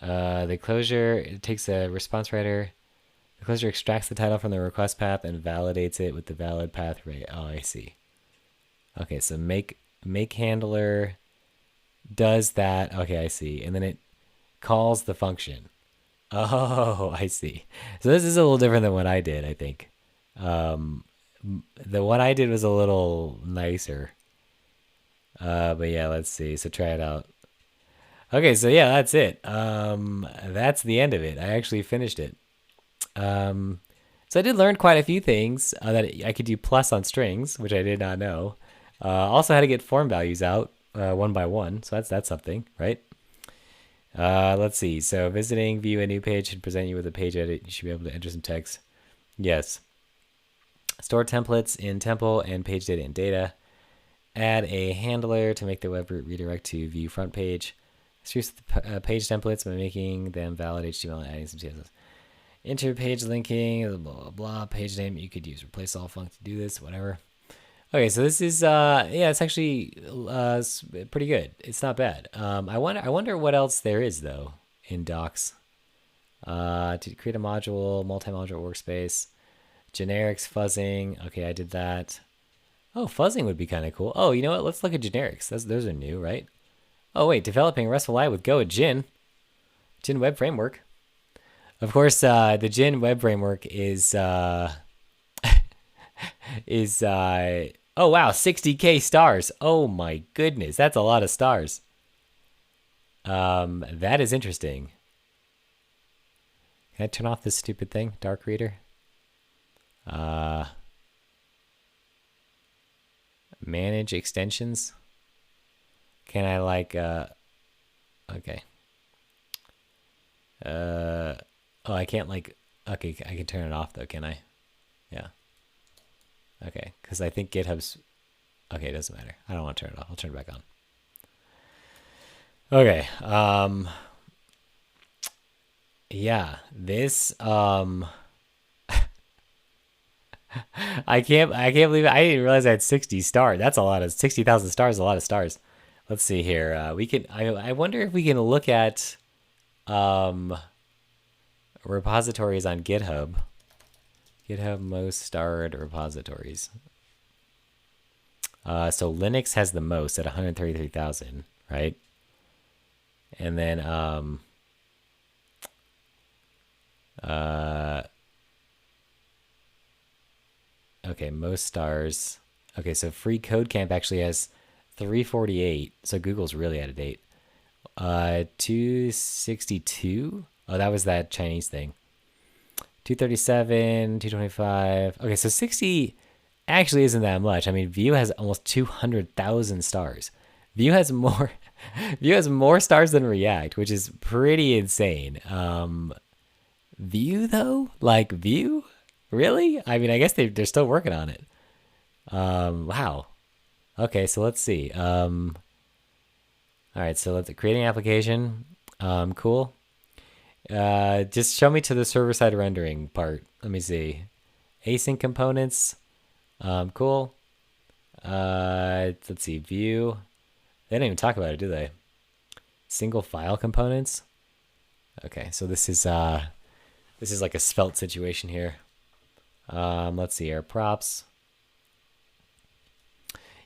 The closure, it takes a response writer. The closure extracts the title from the request path and validates it with the valid path rate. Oh, I see. Okay, so make handler does that. Okay, I see. And then it calls the function. Oh, I see. So this is a little different than what I did, I think. The one I did was a little nicer. But yeah, let's see. So try it out. Okay, so yeah, that's it. That's the end of it. I actually finished it. So I did learn quite a few things that I could do plus on strings, which I did not know. Also how to get form values out one by one. So that's something, right? Let's see. So visiting, view a new page should present you with a page edit. You should be able to enter some text. Yes. Store templates in temple and page data in data. Add a handler to make the web root redirect to view front page. Use the page templates by making them valid HTML and adding some CSS. Enter page linking, blah, blah, blah. Page name, you could use replace all func to do this, whatever. Okay, so this is, yeah, it's actually pretty good. It's not bad. I wonder what else there is, though, in docs. To create a module, multi-module workspace, generics, fuzzing. Okay, I did that. Oh, fuzzing would be kind of cool. Oh, you know what? Let's look at generics. Those are new, right? Oh, wait, developing RESTful I with Go at Gin Web Framework. Of course, the Gin Web Framework is oh wow, 60K stars. Oh my goodness, that's a lot of stars. That is interesting. Can I turn off this stupid thing, Dark Reader? Manage extensions. Can I like okay. Oh, I can't like, okay, I can turn it off though, can I? Yeah. Okay, because I think GitHub's, okay, it doesn't matter. I don't want to turn it off. I'll turn it back on. Okay, yeah, this, I can't believe it. I didn't realize I had 60 stars. That's a lot of, 60,000 stars is a lot of stars. Let's see here. We can, I wonder if we can look at, repositories on GitHub. GitHub most starred repositories. So Linux has the most at 133,000, right? And then okay, most stars. Okay, so Free Code Camp actually has 348. So Google's really out of date. 262. Oh, that was that Chinese thing. 237, 225. Okay, so 60 actually isn't that much. I mean, Vue has almost 200,000 stars. Vue has more Vue has more stars than React, which is pretty insane. Vue though? Like Vue? Really? I mean, I guess they're still working on it. Wow. Okay, so let's see. All right, so let's create an application. Cool. Just show me to the server-side rendering part. Let me see. Async components. Cool. Let's see. View. They didn't even talk about it, do they? Single file components. Okay, so this is like a svelte situation here. Let's see our props.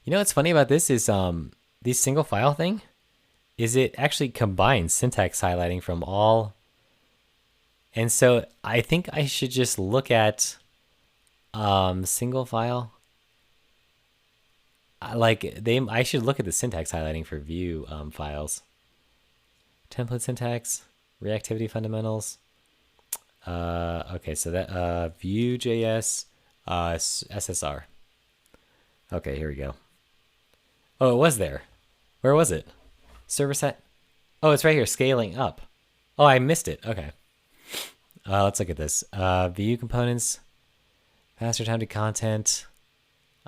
You know what's funny about this is these single file thing is it actually combines syntax highlighting from all. And so I think I should just look at single file. I should look at the syntax highlighting for Vue files. Template syntax, reactivity fundamentals. Okay, so that Vue.js, SSR. Okay, here we go. Oh, it was there. Where was it? Server set. Oh, it's right here, scaling up. Oh, I missed it. Okay. Let's look at this. Vue components, faster time to content.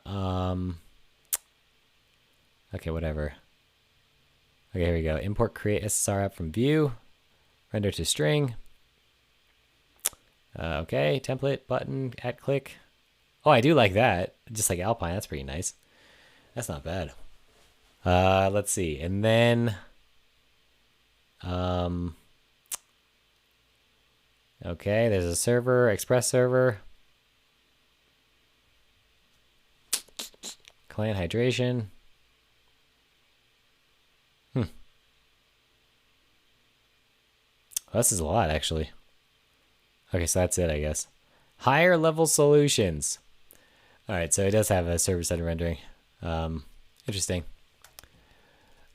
Okay, whatever. Okay, here we go. Import create SSR app from Vue. Render to string. Okay, template, button, at click. Oh, I do like that. Just like Alpine, that's pretty nice. That's not bad. Let's see. And then okay, there's a server, Express server. Client hydration. Well, this is a lot, actually. Okay, so that's it, I guess. Higher level solutions. All right, so it does have a server-side rendering. Interesting.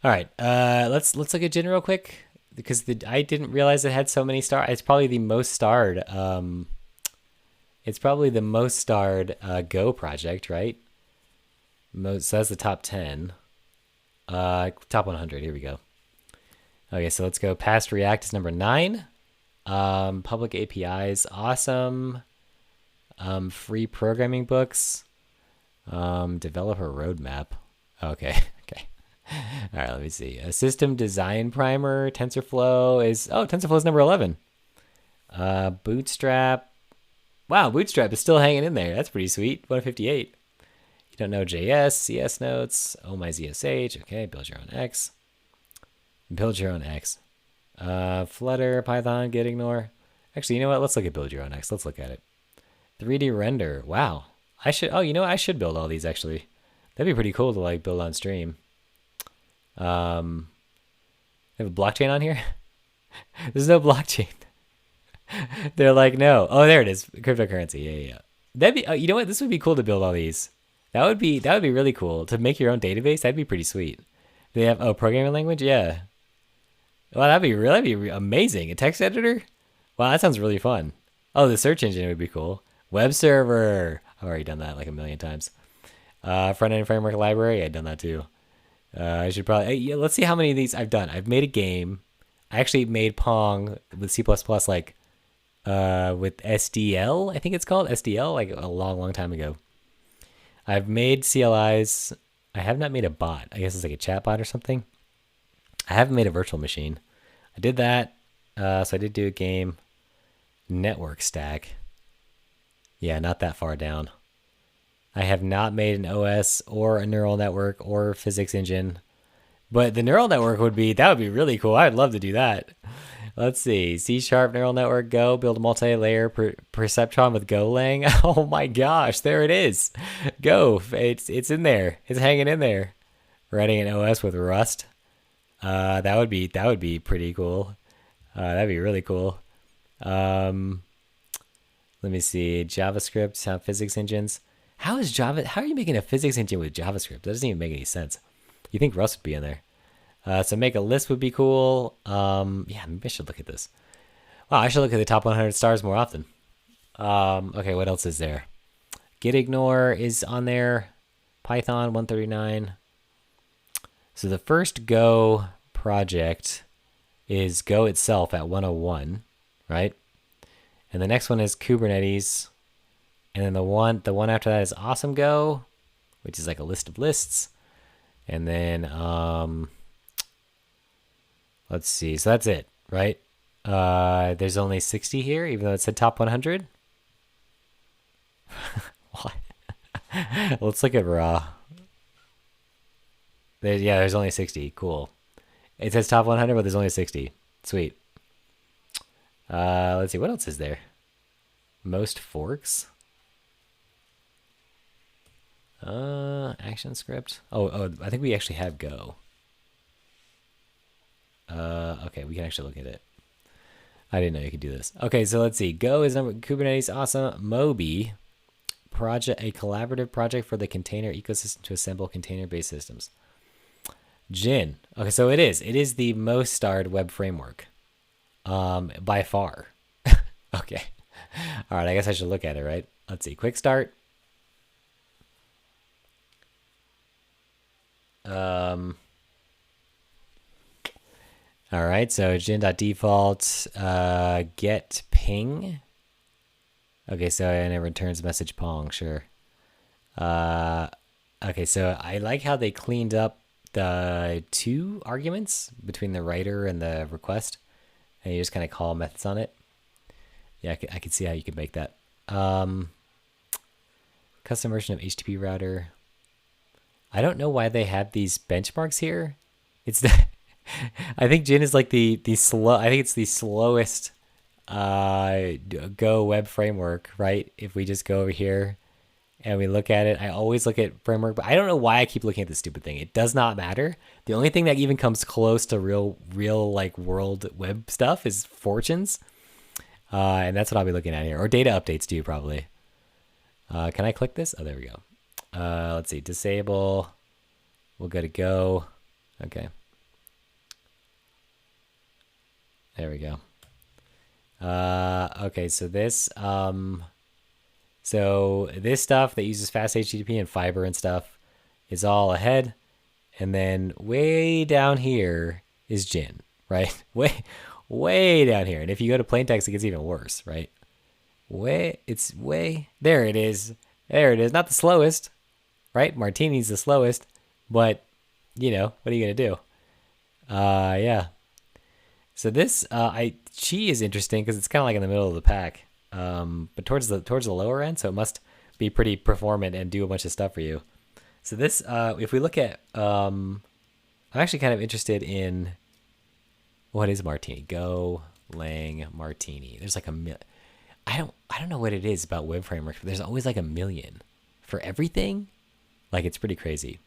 All right, let's look at Jin real quick because I didn't realize it had so many stars. It's probably the most starred. It's probably the most starred Go project, right? So that's the top 10. Top 100. Here we go. Okay, so let's go. Past React is number 9. Public APIs, awesome. Free programming books. Developer roadmap. Okay, okay. All right, let me see. A system design primer. TensorFlow is number 11. Bootstrap. Wow, Bootstrap is still hanging in there. That's pretty sweet. 158. You don't know JS, CS notes. Oh my ZSH. Okay, build your own X. Build your own X. Flutter, Python, git ignore. Actually, you know what? Let's look at build your own X. Let's look at it. 3D render. Wow. You know what? I should build all these actually. That'd be pretty cool to like build on stream. They have a blockchain on here? There's no blockchain. They're like, no. Oh, there it is. Cryptocurrency. Yeah. That'd be, you know what? This would be cool to build all these. That would be really cool to make your own database. That'd be pretty sweet. They have programming language. Yeah. Wow, that'd be amazing. A text editor? Wow, that sounds really fun. Oh, the search engine would be cool. Web server. I've already done that like a million times. Front-end framework library. I've done that too. I should probably... yeah, let's see how many of these I've done. I've made a game. I actually made Pong with C++ like with SDL, I think it's called. SDL, like a long, long time ago. I've made CLIs. I have not made a bot. I guess it's like a chat bot or something. I haven't made a virtual machine. I did that. So I did do a game. Network stack. Yeah, not that far down. I have not made an OS or a neural network or physics engine. But the neural network would be really cool. I'd love to do that. Let's see. C# neural network Go build a multi-layer perceptron with Golang. Oh my gosh, there it is. Go. It's in there. It's hanging in there. Writing an OS with Rust. That would be pretty cool. That'd be really cool. Um, Let me see. JavaScript, physics engines. How are you making a physics engine with JavaScript? That doesn't even make any sense. You think Rust would be in there? So make a list would be cool. Yeah, maybe I should look at this. Wow, I should look at the top 100 stars more often. Okay, what else is there? Git ignore is on there. Python 139. So the first Go project is Go itself at 101, right? And the next one is Kubernetes. And then the one after that is Awesome Go, which is like a list of lists. And then let's see. So that's it, right? There's only 60 here, even though it said top 100. What? Let's look at raw. There's only 60. Cool. It says top 100, but there's only 60. Sweet. Let's see. What else is there? Most forks. Action script. Oh, I think we actually have Go. Okay, we can actually look at it. I didn't know you could do this. Okay, so let's see. Go is number Kubernetes, awesome. Moby project, a collaborative project for the container ecosystem to assemble container-based systems. Gin. Okay, so it is the most starred web framework, by far. Okay. All right, I guess I should look at it, right? Let's see. Quick start. All right, so gin.default, get ping. Okay, so and it returns message pong, sure. Okay, so I like how they cleaned up the 2 arguments between the writer and the request, and you just kind of call methods on it. Yeah, I could see how you could make that. Custom version of HTTP router. I don't know why they have these benchmarks here. It's the I think Gin is like the slow. I think it's the slowest Go web framework, right? If we just go over here and we look at it, I always look at framework, but I don't know why I keep looking at this stupid thing. It does not matter. The only thing that even comes close to real like world web stuff is Fortunes, and that's what I'll be looking at here, or data updates too, probably. Can I click this? Oh, there we go. Let's see, disable. We'll go to Go. Okay. There we go. Okay, so this stuff that uses fast HTTP and fiber and stuff is all ahead, and then way down here is Gin, right? Way down here. And if you go to plain text, it gets even worse, right? There it is. There it is. Not the slowest, right? Martini's the slowest, but you know, what are you gonna do? Yeah. So this, Chi is interesting because it's kind of like in the middle of the pack, but towards the lower end, so it must be pretty performant and do a bunch of stuff for you. So this, if we look at, I'm actually kind of interested in what is Martini? Go Lang Martini. There's like I don't know what it is about web frameworks, but there's always like 1 million for everything. Like it's pretty crazy.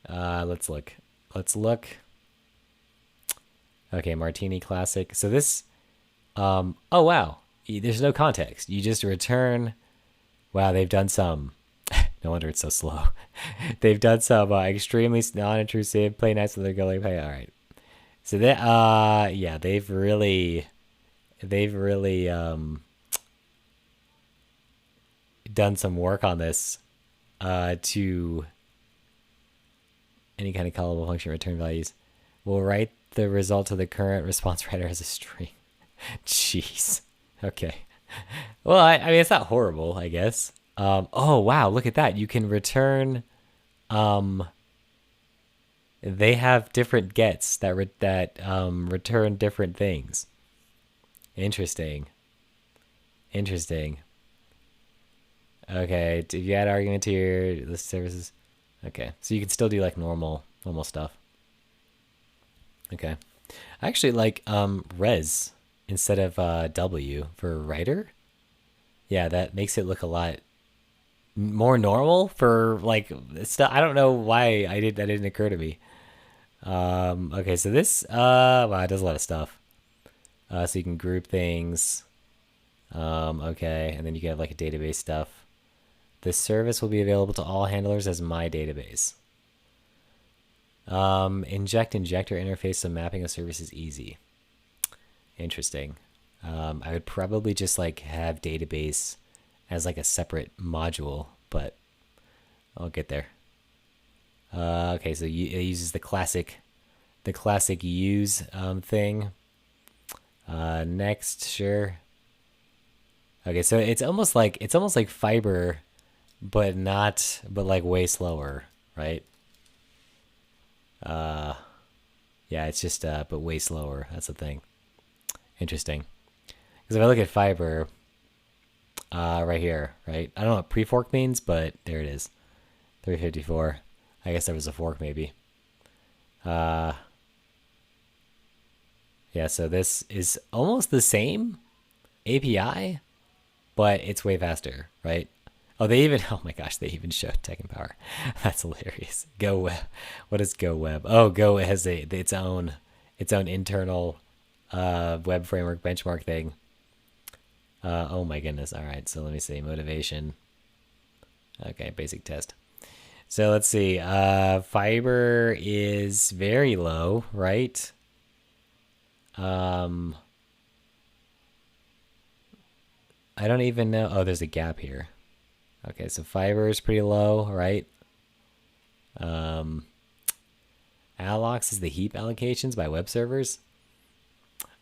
Let's look. Okay, Martini Classic. So this, oh wow, there's no context. You just return. Wow, they've done some. No wonder it's so slow. They've done some extremely non-intrusive. Play nice with their go like play. All right. So that, yeah, they've really done some work on this to any kind of callable function return values. We'll write the result of the current response writer as a string. Jeez. Okay. Well, I mean, it's not horrible, I guess. Oh, wow. Look at that. You can return, they have different gets that return different things. Interesting. Okay. If you add argument to your list of services. Okay. So you can still do like normal stuff. Okay. I actually like res instead of W for writer. Yeah, that makes it look a lot more normal for like stuff. I don't know why that didn't occur to me. Okay, so this wow, it does a lot of stuff. So you can group things. Okay, and then you can have like a database stuff. This service will be available to all handlers as my database. Inject injector interface, so mapping of services easy. Interesting. I would probably just like have database as like a separate module, but I'll get there. Okay, so it uses the classic use thing. Next, sure. Okay, so it's almost like fiber, but like way slower, right? Yeah, it's just but way slower. That's the thing. Interesting. Because if I look at fiber, right here, right? I don't know what pre-fork means, but there it is. 354. I guess there was a fork maybe. Yeah, so this is almost the same API, but it's way faster, right? Oh, oh my gosh, they even show Tech and Power. That's hilarious. Go Web. What is Go Web? Oh, Go has its own internal web framework benchmark thing. Oh my goodness. All right, so let me see. Motivation. Okay, basic test. So let's see. Fiber is very low, right? I don't even know. Oh, there's a gap here. Okay, so fiber is pretty low, right? Allocs is the heap allocations by web servers.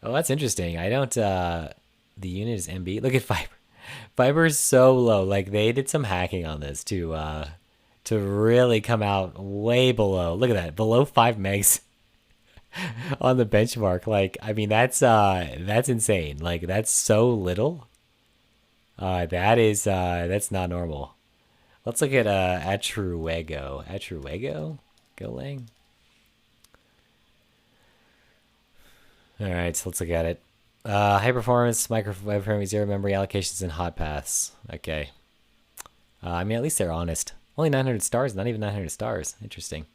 Oh, that's interesting. I don't. The unit is MB. Look at fiber. Fiber is so low. Like they did some hacking on this to really come out way below. Look at that, below 5 megs on the benchmark. Like, I mean, that's insane. Like that's so little. That's not normal. Let's look at Atruego. Golang. All right, so let's look at it. High performance, micro web framework, zero memory allocations, and hot paths. Okay. I mean, at least they're honest. Only 900 stars, not even 900 stars. Interesting.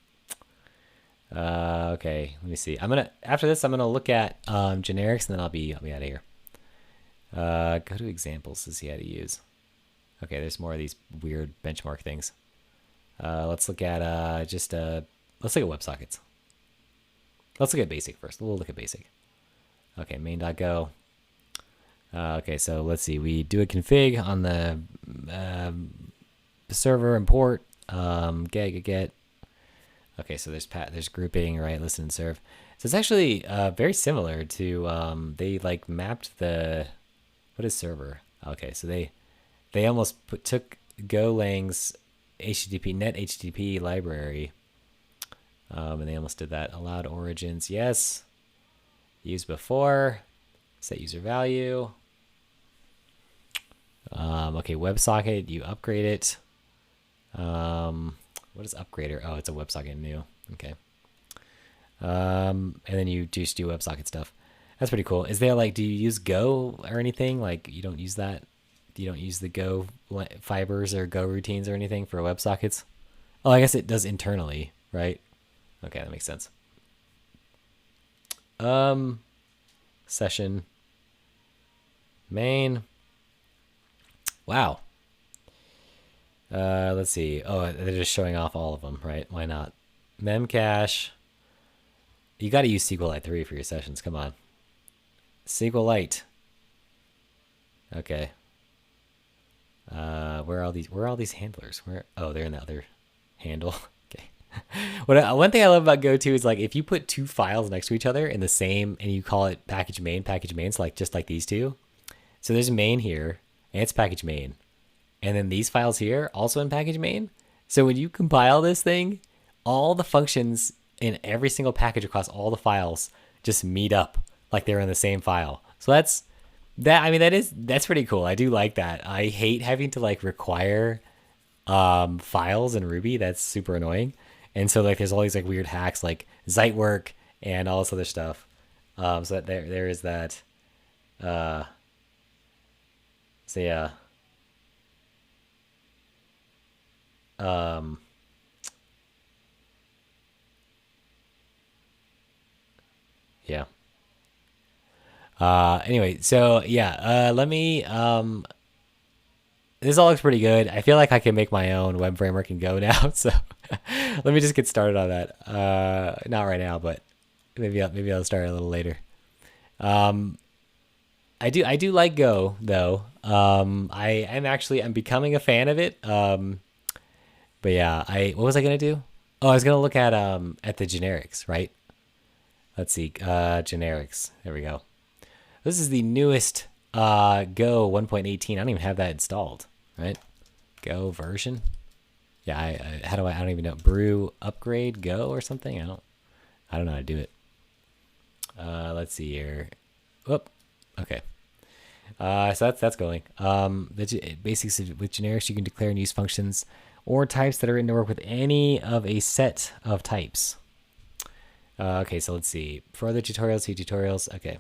Okay, let me see. After this, I'm gonna look at generics, and then I'll be out of here. Go to examples to see how to use. Okay, there's more of these weird benchmark things. Let's look at let's look at WebSockets. Let's look at basic first. We'll look at basic. Okay, main.go. Okay, so let's see. We do a config on the server import get. Okay, so there's grouping, right? Listen and serve. So it's actually very similar to they like mapped the what is server? Okay, so they almost took Golang's HTTP net HTTP library, and they almost did that. Allowed origins, yes. Used before. Set user value. Okay, WebSocket, you upgrade it. What is upgrader? Oh, it's a WebSocket new. Okay. And then you just do WebSocket stuff. That's pretty cool. Is there like, do you use Go or anything? Like you don't use that? You don't use the Go fibers or Go routines or anything for WebSockets? Oh, I guess it does internally, right? Okay, that makes sense. Session. Main. Wow. Let's see. Oh, they're just showing off all of them, right? Why not? Memcache. You got to use SQLite 3 for your sessions. Come on. SQLite. Okay. Where are all these handlers? Oh, they're in the other handle. Okay. One thing I love about Go too is like if you put two files next to each other in the same and you call it package main, so like just like these two. So there's main here and it's package main. And then these files here also in package main. So when you compile this thing, all the functions in every single package across all the files just meet up like they're in the same file. So that's pretty cool. I do like that. I hate having to like require files in Ruby. That's super annoying. And so like there's all these like weird hacks like Zeitwork and all this other stuff So that there is that. Uh, so yeah. Um, yeah. Anyway, so yeah. Let me. This all looks pretty good. I feel like I can make my own web framework and Go now. So let me just get started on that. Not right now, but maybe I'll start a little later. Um, I do like Go though. I'm becoming a fan of it. But yeah, I what was I gonna do? Oh, I was gonna look at the generics, right? Let's see, generics. There we go. This is the newest Go 1.18. I don't even have that installed, right? Go version. Yeah, how do I don't even know. Brew upgrade Go or something. I don't know how to do it. Let's see here. Whoop. Okay. So that's going. Basics with generics, you can declare and use functions or types that are written to work with any of a set of types. Okay, so let's see. For other tutorials, see tutorials. Okay.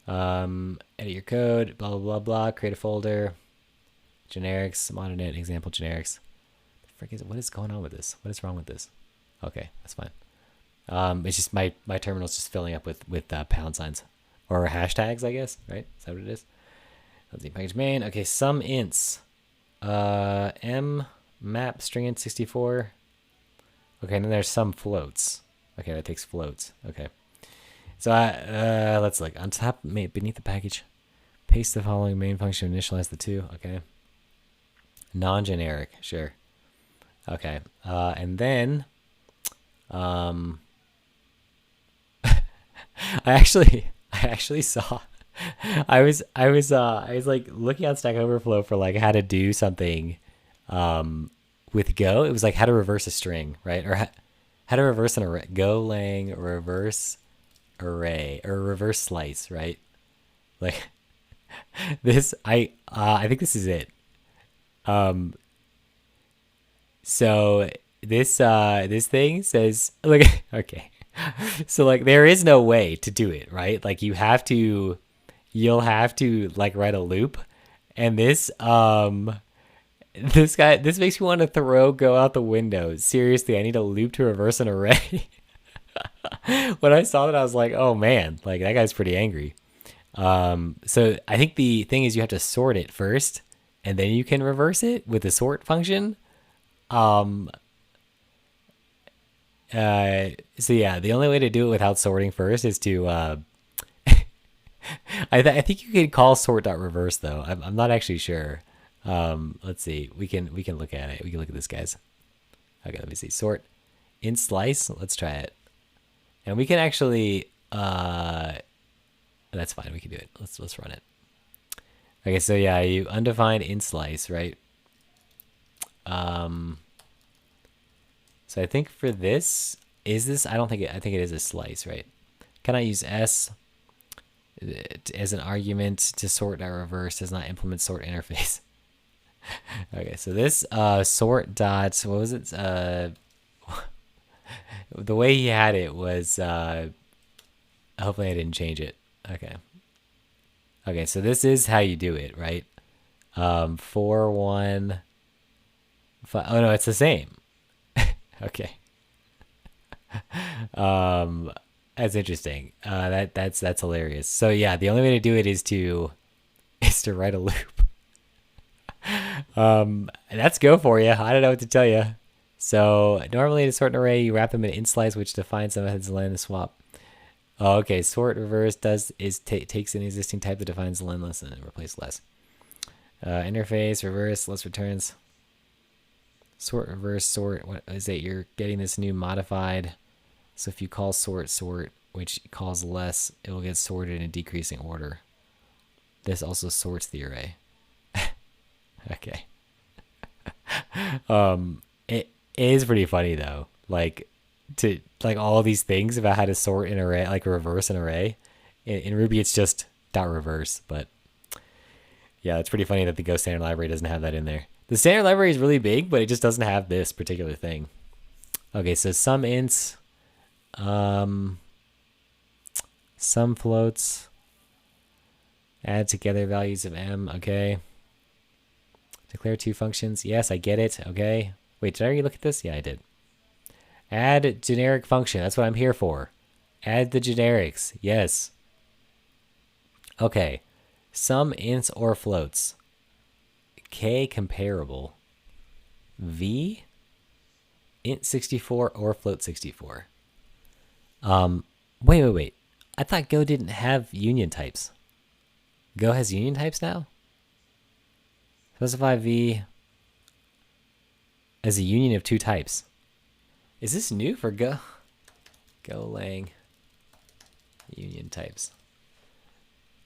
Edit your code, blah, blah, blah, blah. Create a folder. Generics, modern example generics. The frick is it? What is going on with this? What is wrong with this? Okay, that's fine. It's just my terminal's just filling up with pound signs or hashtags, I guess, right? Is that what it is? Let's see, package main. Okay, some ints. M map string int 64. Okay, and then there's some floats. Okay, that takes floats. Okay. So let's look on top beneath the package. Paste the following main function. Initialize the two. Okay. Non-generic. Sure. Okay. And then, I actually saw. I was like looking on Stack Overflow for like how to do something, with Go. It was like how to reverse a string, right? Or how to reverse an array. Golang reverse array or reverse slice, right? Like this, I think this is it. Um, so this thing says, look, okay. So like there is no way to do it, right? Like you'll have to like write a loop, and this makes me want to throw Go out the window. Seriously, I need a loop to reverse an array. When I saw that, I was like, oh man, like that guy's pretty angry. So I think the thing is you have to sort it first, and then you can reverse it with the sort function. Um, so yeah, the only way to do it without sorting first is to I think you could call sort.reverse though. I'm not actually sure. Let's see. We can look at it. We can look at this, guys. Okay, let me see. Sort in slice. Let's try it. And we can actually that's fine. We can do it. Let's run it. Okay, so yeah, you undefined in slice, right? So I think for this, is this? I don't think it. I think it is a slice, right? Can I use s as an argument to sort our reverse? Does not implement sort interface. Okay, so this sort dot what was it? The way he had it was hopefully I didn't change it. Okay. Okay, so this is how you do it, right? 4 1 5. Oh no, it's the same. Okay. That's interesting. That's hilarious. So yeah, the only way to do it is to write a loop. That's Go for you. I don't know what to tell you. So normally to sort an array, you wrap them in slice, which defines the methods of len and swap. Oh, okay. Sort reverse takes an existing type that defines len less and replace less. Interface reverse less returns. Sort reverse sort. What is it? You're getting this new modified. So if you call sort, which calls less, it will get sorted in decreasing order. This also sorts the array. Okay. It is pretty funny though. Like all these things about how to sort an array, like reverse an array. In Ruby, it's just dot reverse. But yeah, it's pretty funny that the Go standard library doesn't have that in there. The standard library is really big, but it just doesn't have this particular thing. Okay, so some ints. Some floats. Add together values of m. Okay. Declare two functions. Yes, I get it. Okay. Wait, did I already look at this? Yeah, I did. Add generic function. That's what I'm here for. Add the generics. Yes. Okay. Some ints or floats. K comparable. V int 64 or float 64. Wait. I thought Go didn't have union types. Go has union types now? Specify V as a union of two types. Is this new for Go? Golang union types.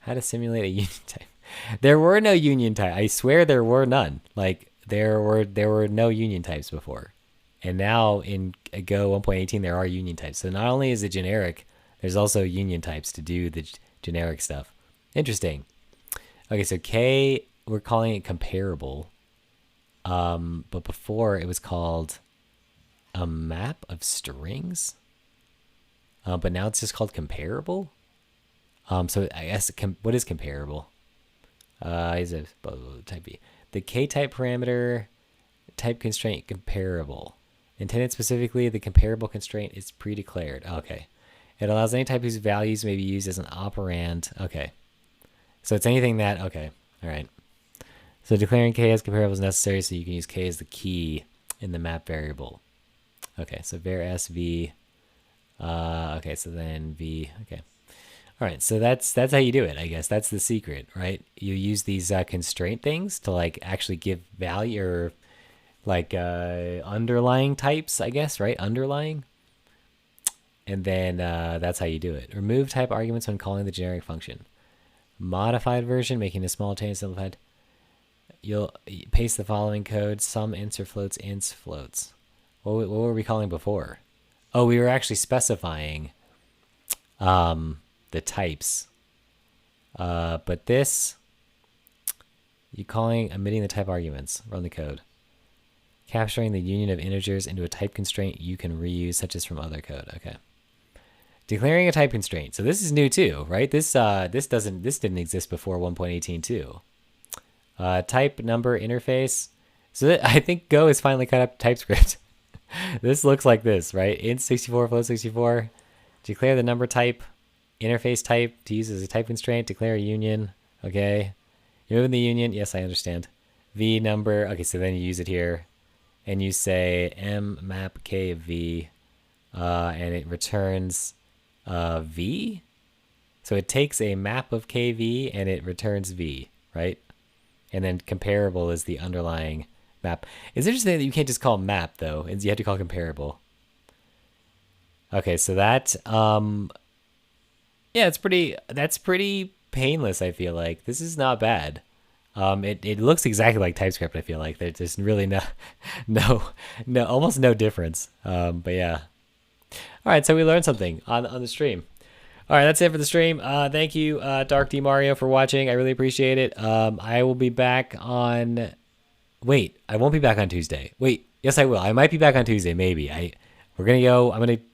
How to simulate a union type. There were no union type. I swear there were none. Like there were no union types before. And now in Go 1.18 there are union types. So not only is it generic, there's also union types to do the generic stuff. Interesting. Okay, so K, we're calling it comparable. But before it was called a map of strings. But now it's just called comparable. So I guess what is comparable? Is a type B. The K type parameter type constraint comparable. Intended specifically, the comparable constraint is pre-declared. Okay. It allows any type whose values may be used as an operand. Okay. So it's anything that, okay. All right. So declaring K as comparable is necessary so you can use K as the key in the map variable. Okay, so var sv. Okay, so then v. Okay. All right, so that's how you do it, I guess. That's the secret, right? You use these constraint things to like actually give value or like underlying types, I guess, right? Underlying. And then that's how you do it. Remove type arguments when calling the generic function. Modified version, making a small change simplified. You'll paste the following code. Some ints or floats, ints, floats. What were we calling before? Oh, we were actually specifying the types. But this, you calling, omitting the type arguments. Run the code. Capturing the union of integers into a type constraint you can reuse, such as from other code. Okay. Declaring a type constraint. So this is new too, right? This didn't exist before 1.18.2. Type number interface. So I think Go is finally cut up TypeScript. This looks like this, right? Int 64, float 64. Declare the number type, interface type to use as a type constraint. Declare a union. Okay. You're moving the union. Yes, I understand. V number. Okay, so then you use it here. And you say m map k v. And it returns v. So it takes a map of kv and it returns v, right? And then comparable is the underlying map. It's interesting that you can't just call map though. You have to call comparable. Okay, so that yeah, that's pretty painless, I feel like. This is not bad. It looks exactly like TypeScript, I feel like. There's just really no almost no difference. But yeah. All right, so we learned something on the stream. All right, that's it for the stream. Thank you, Dark D Mario, for watching. I really appreciate it. I will be back on. Wait, I won't be back on Tuesday. Wait, yes, I will. I might be back on Tuesday, maybe. We're gonna go. I'm gonna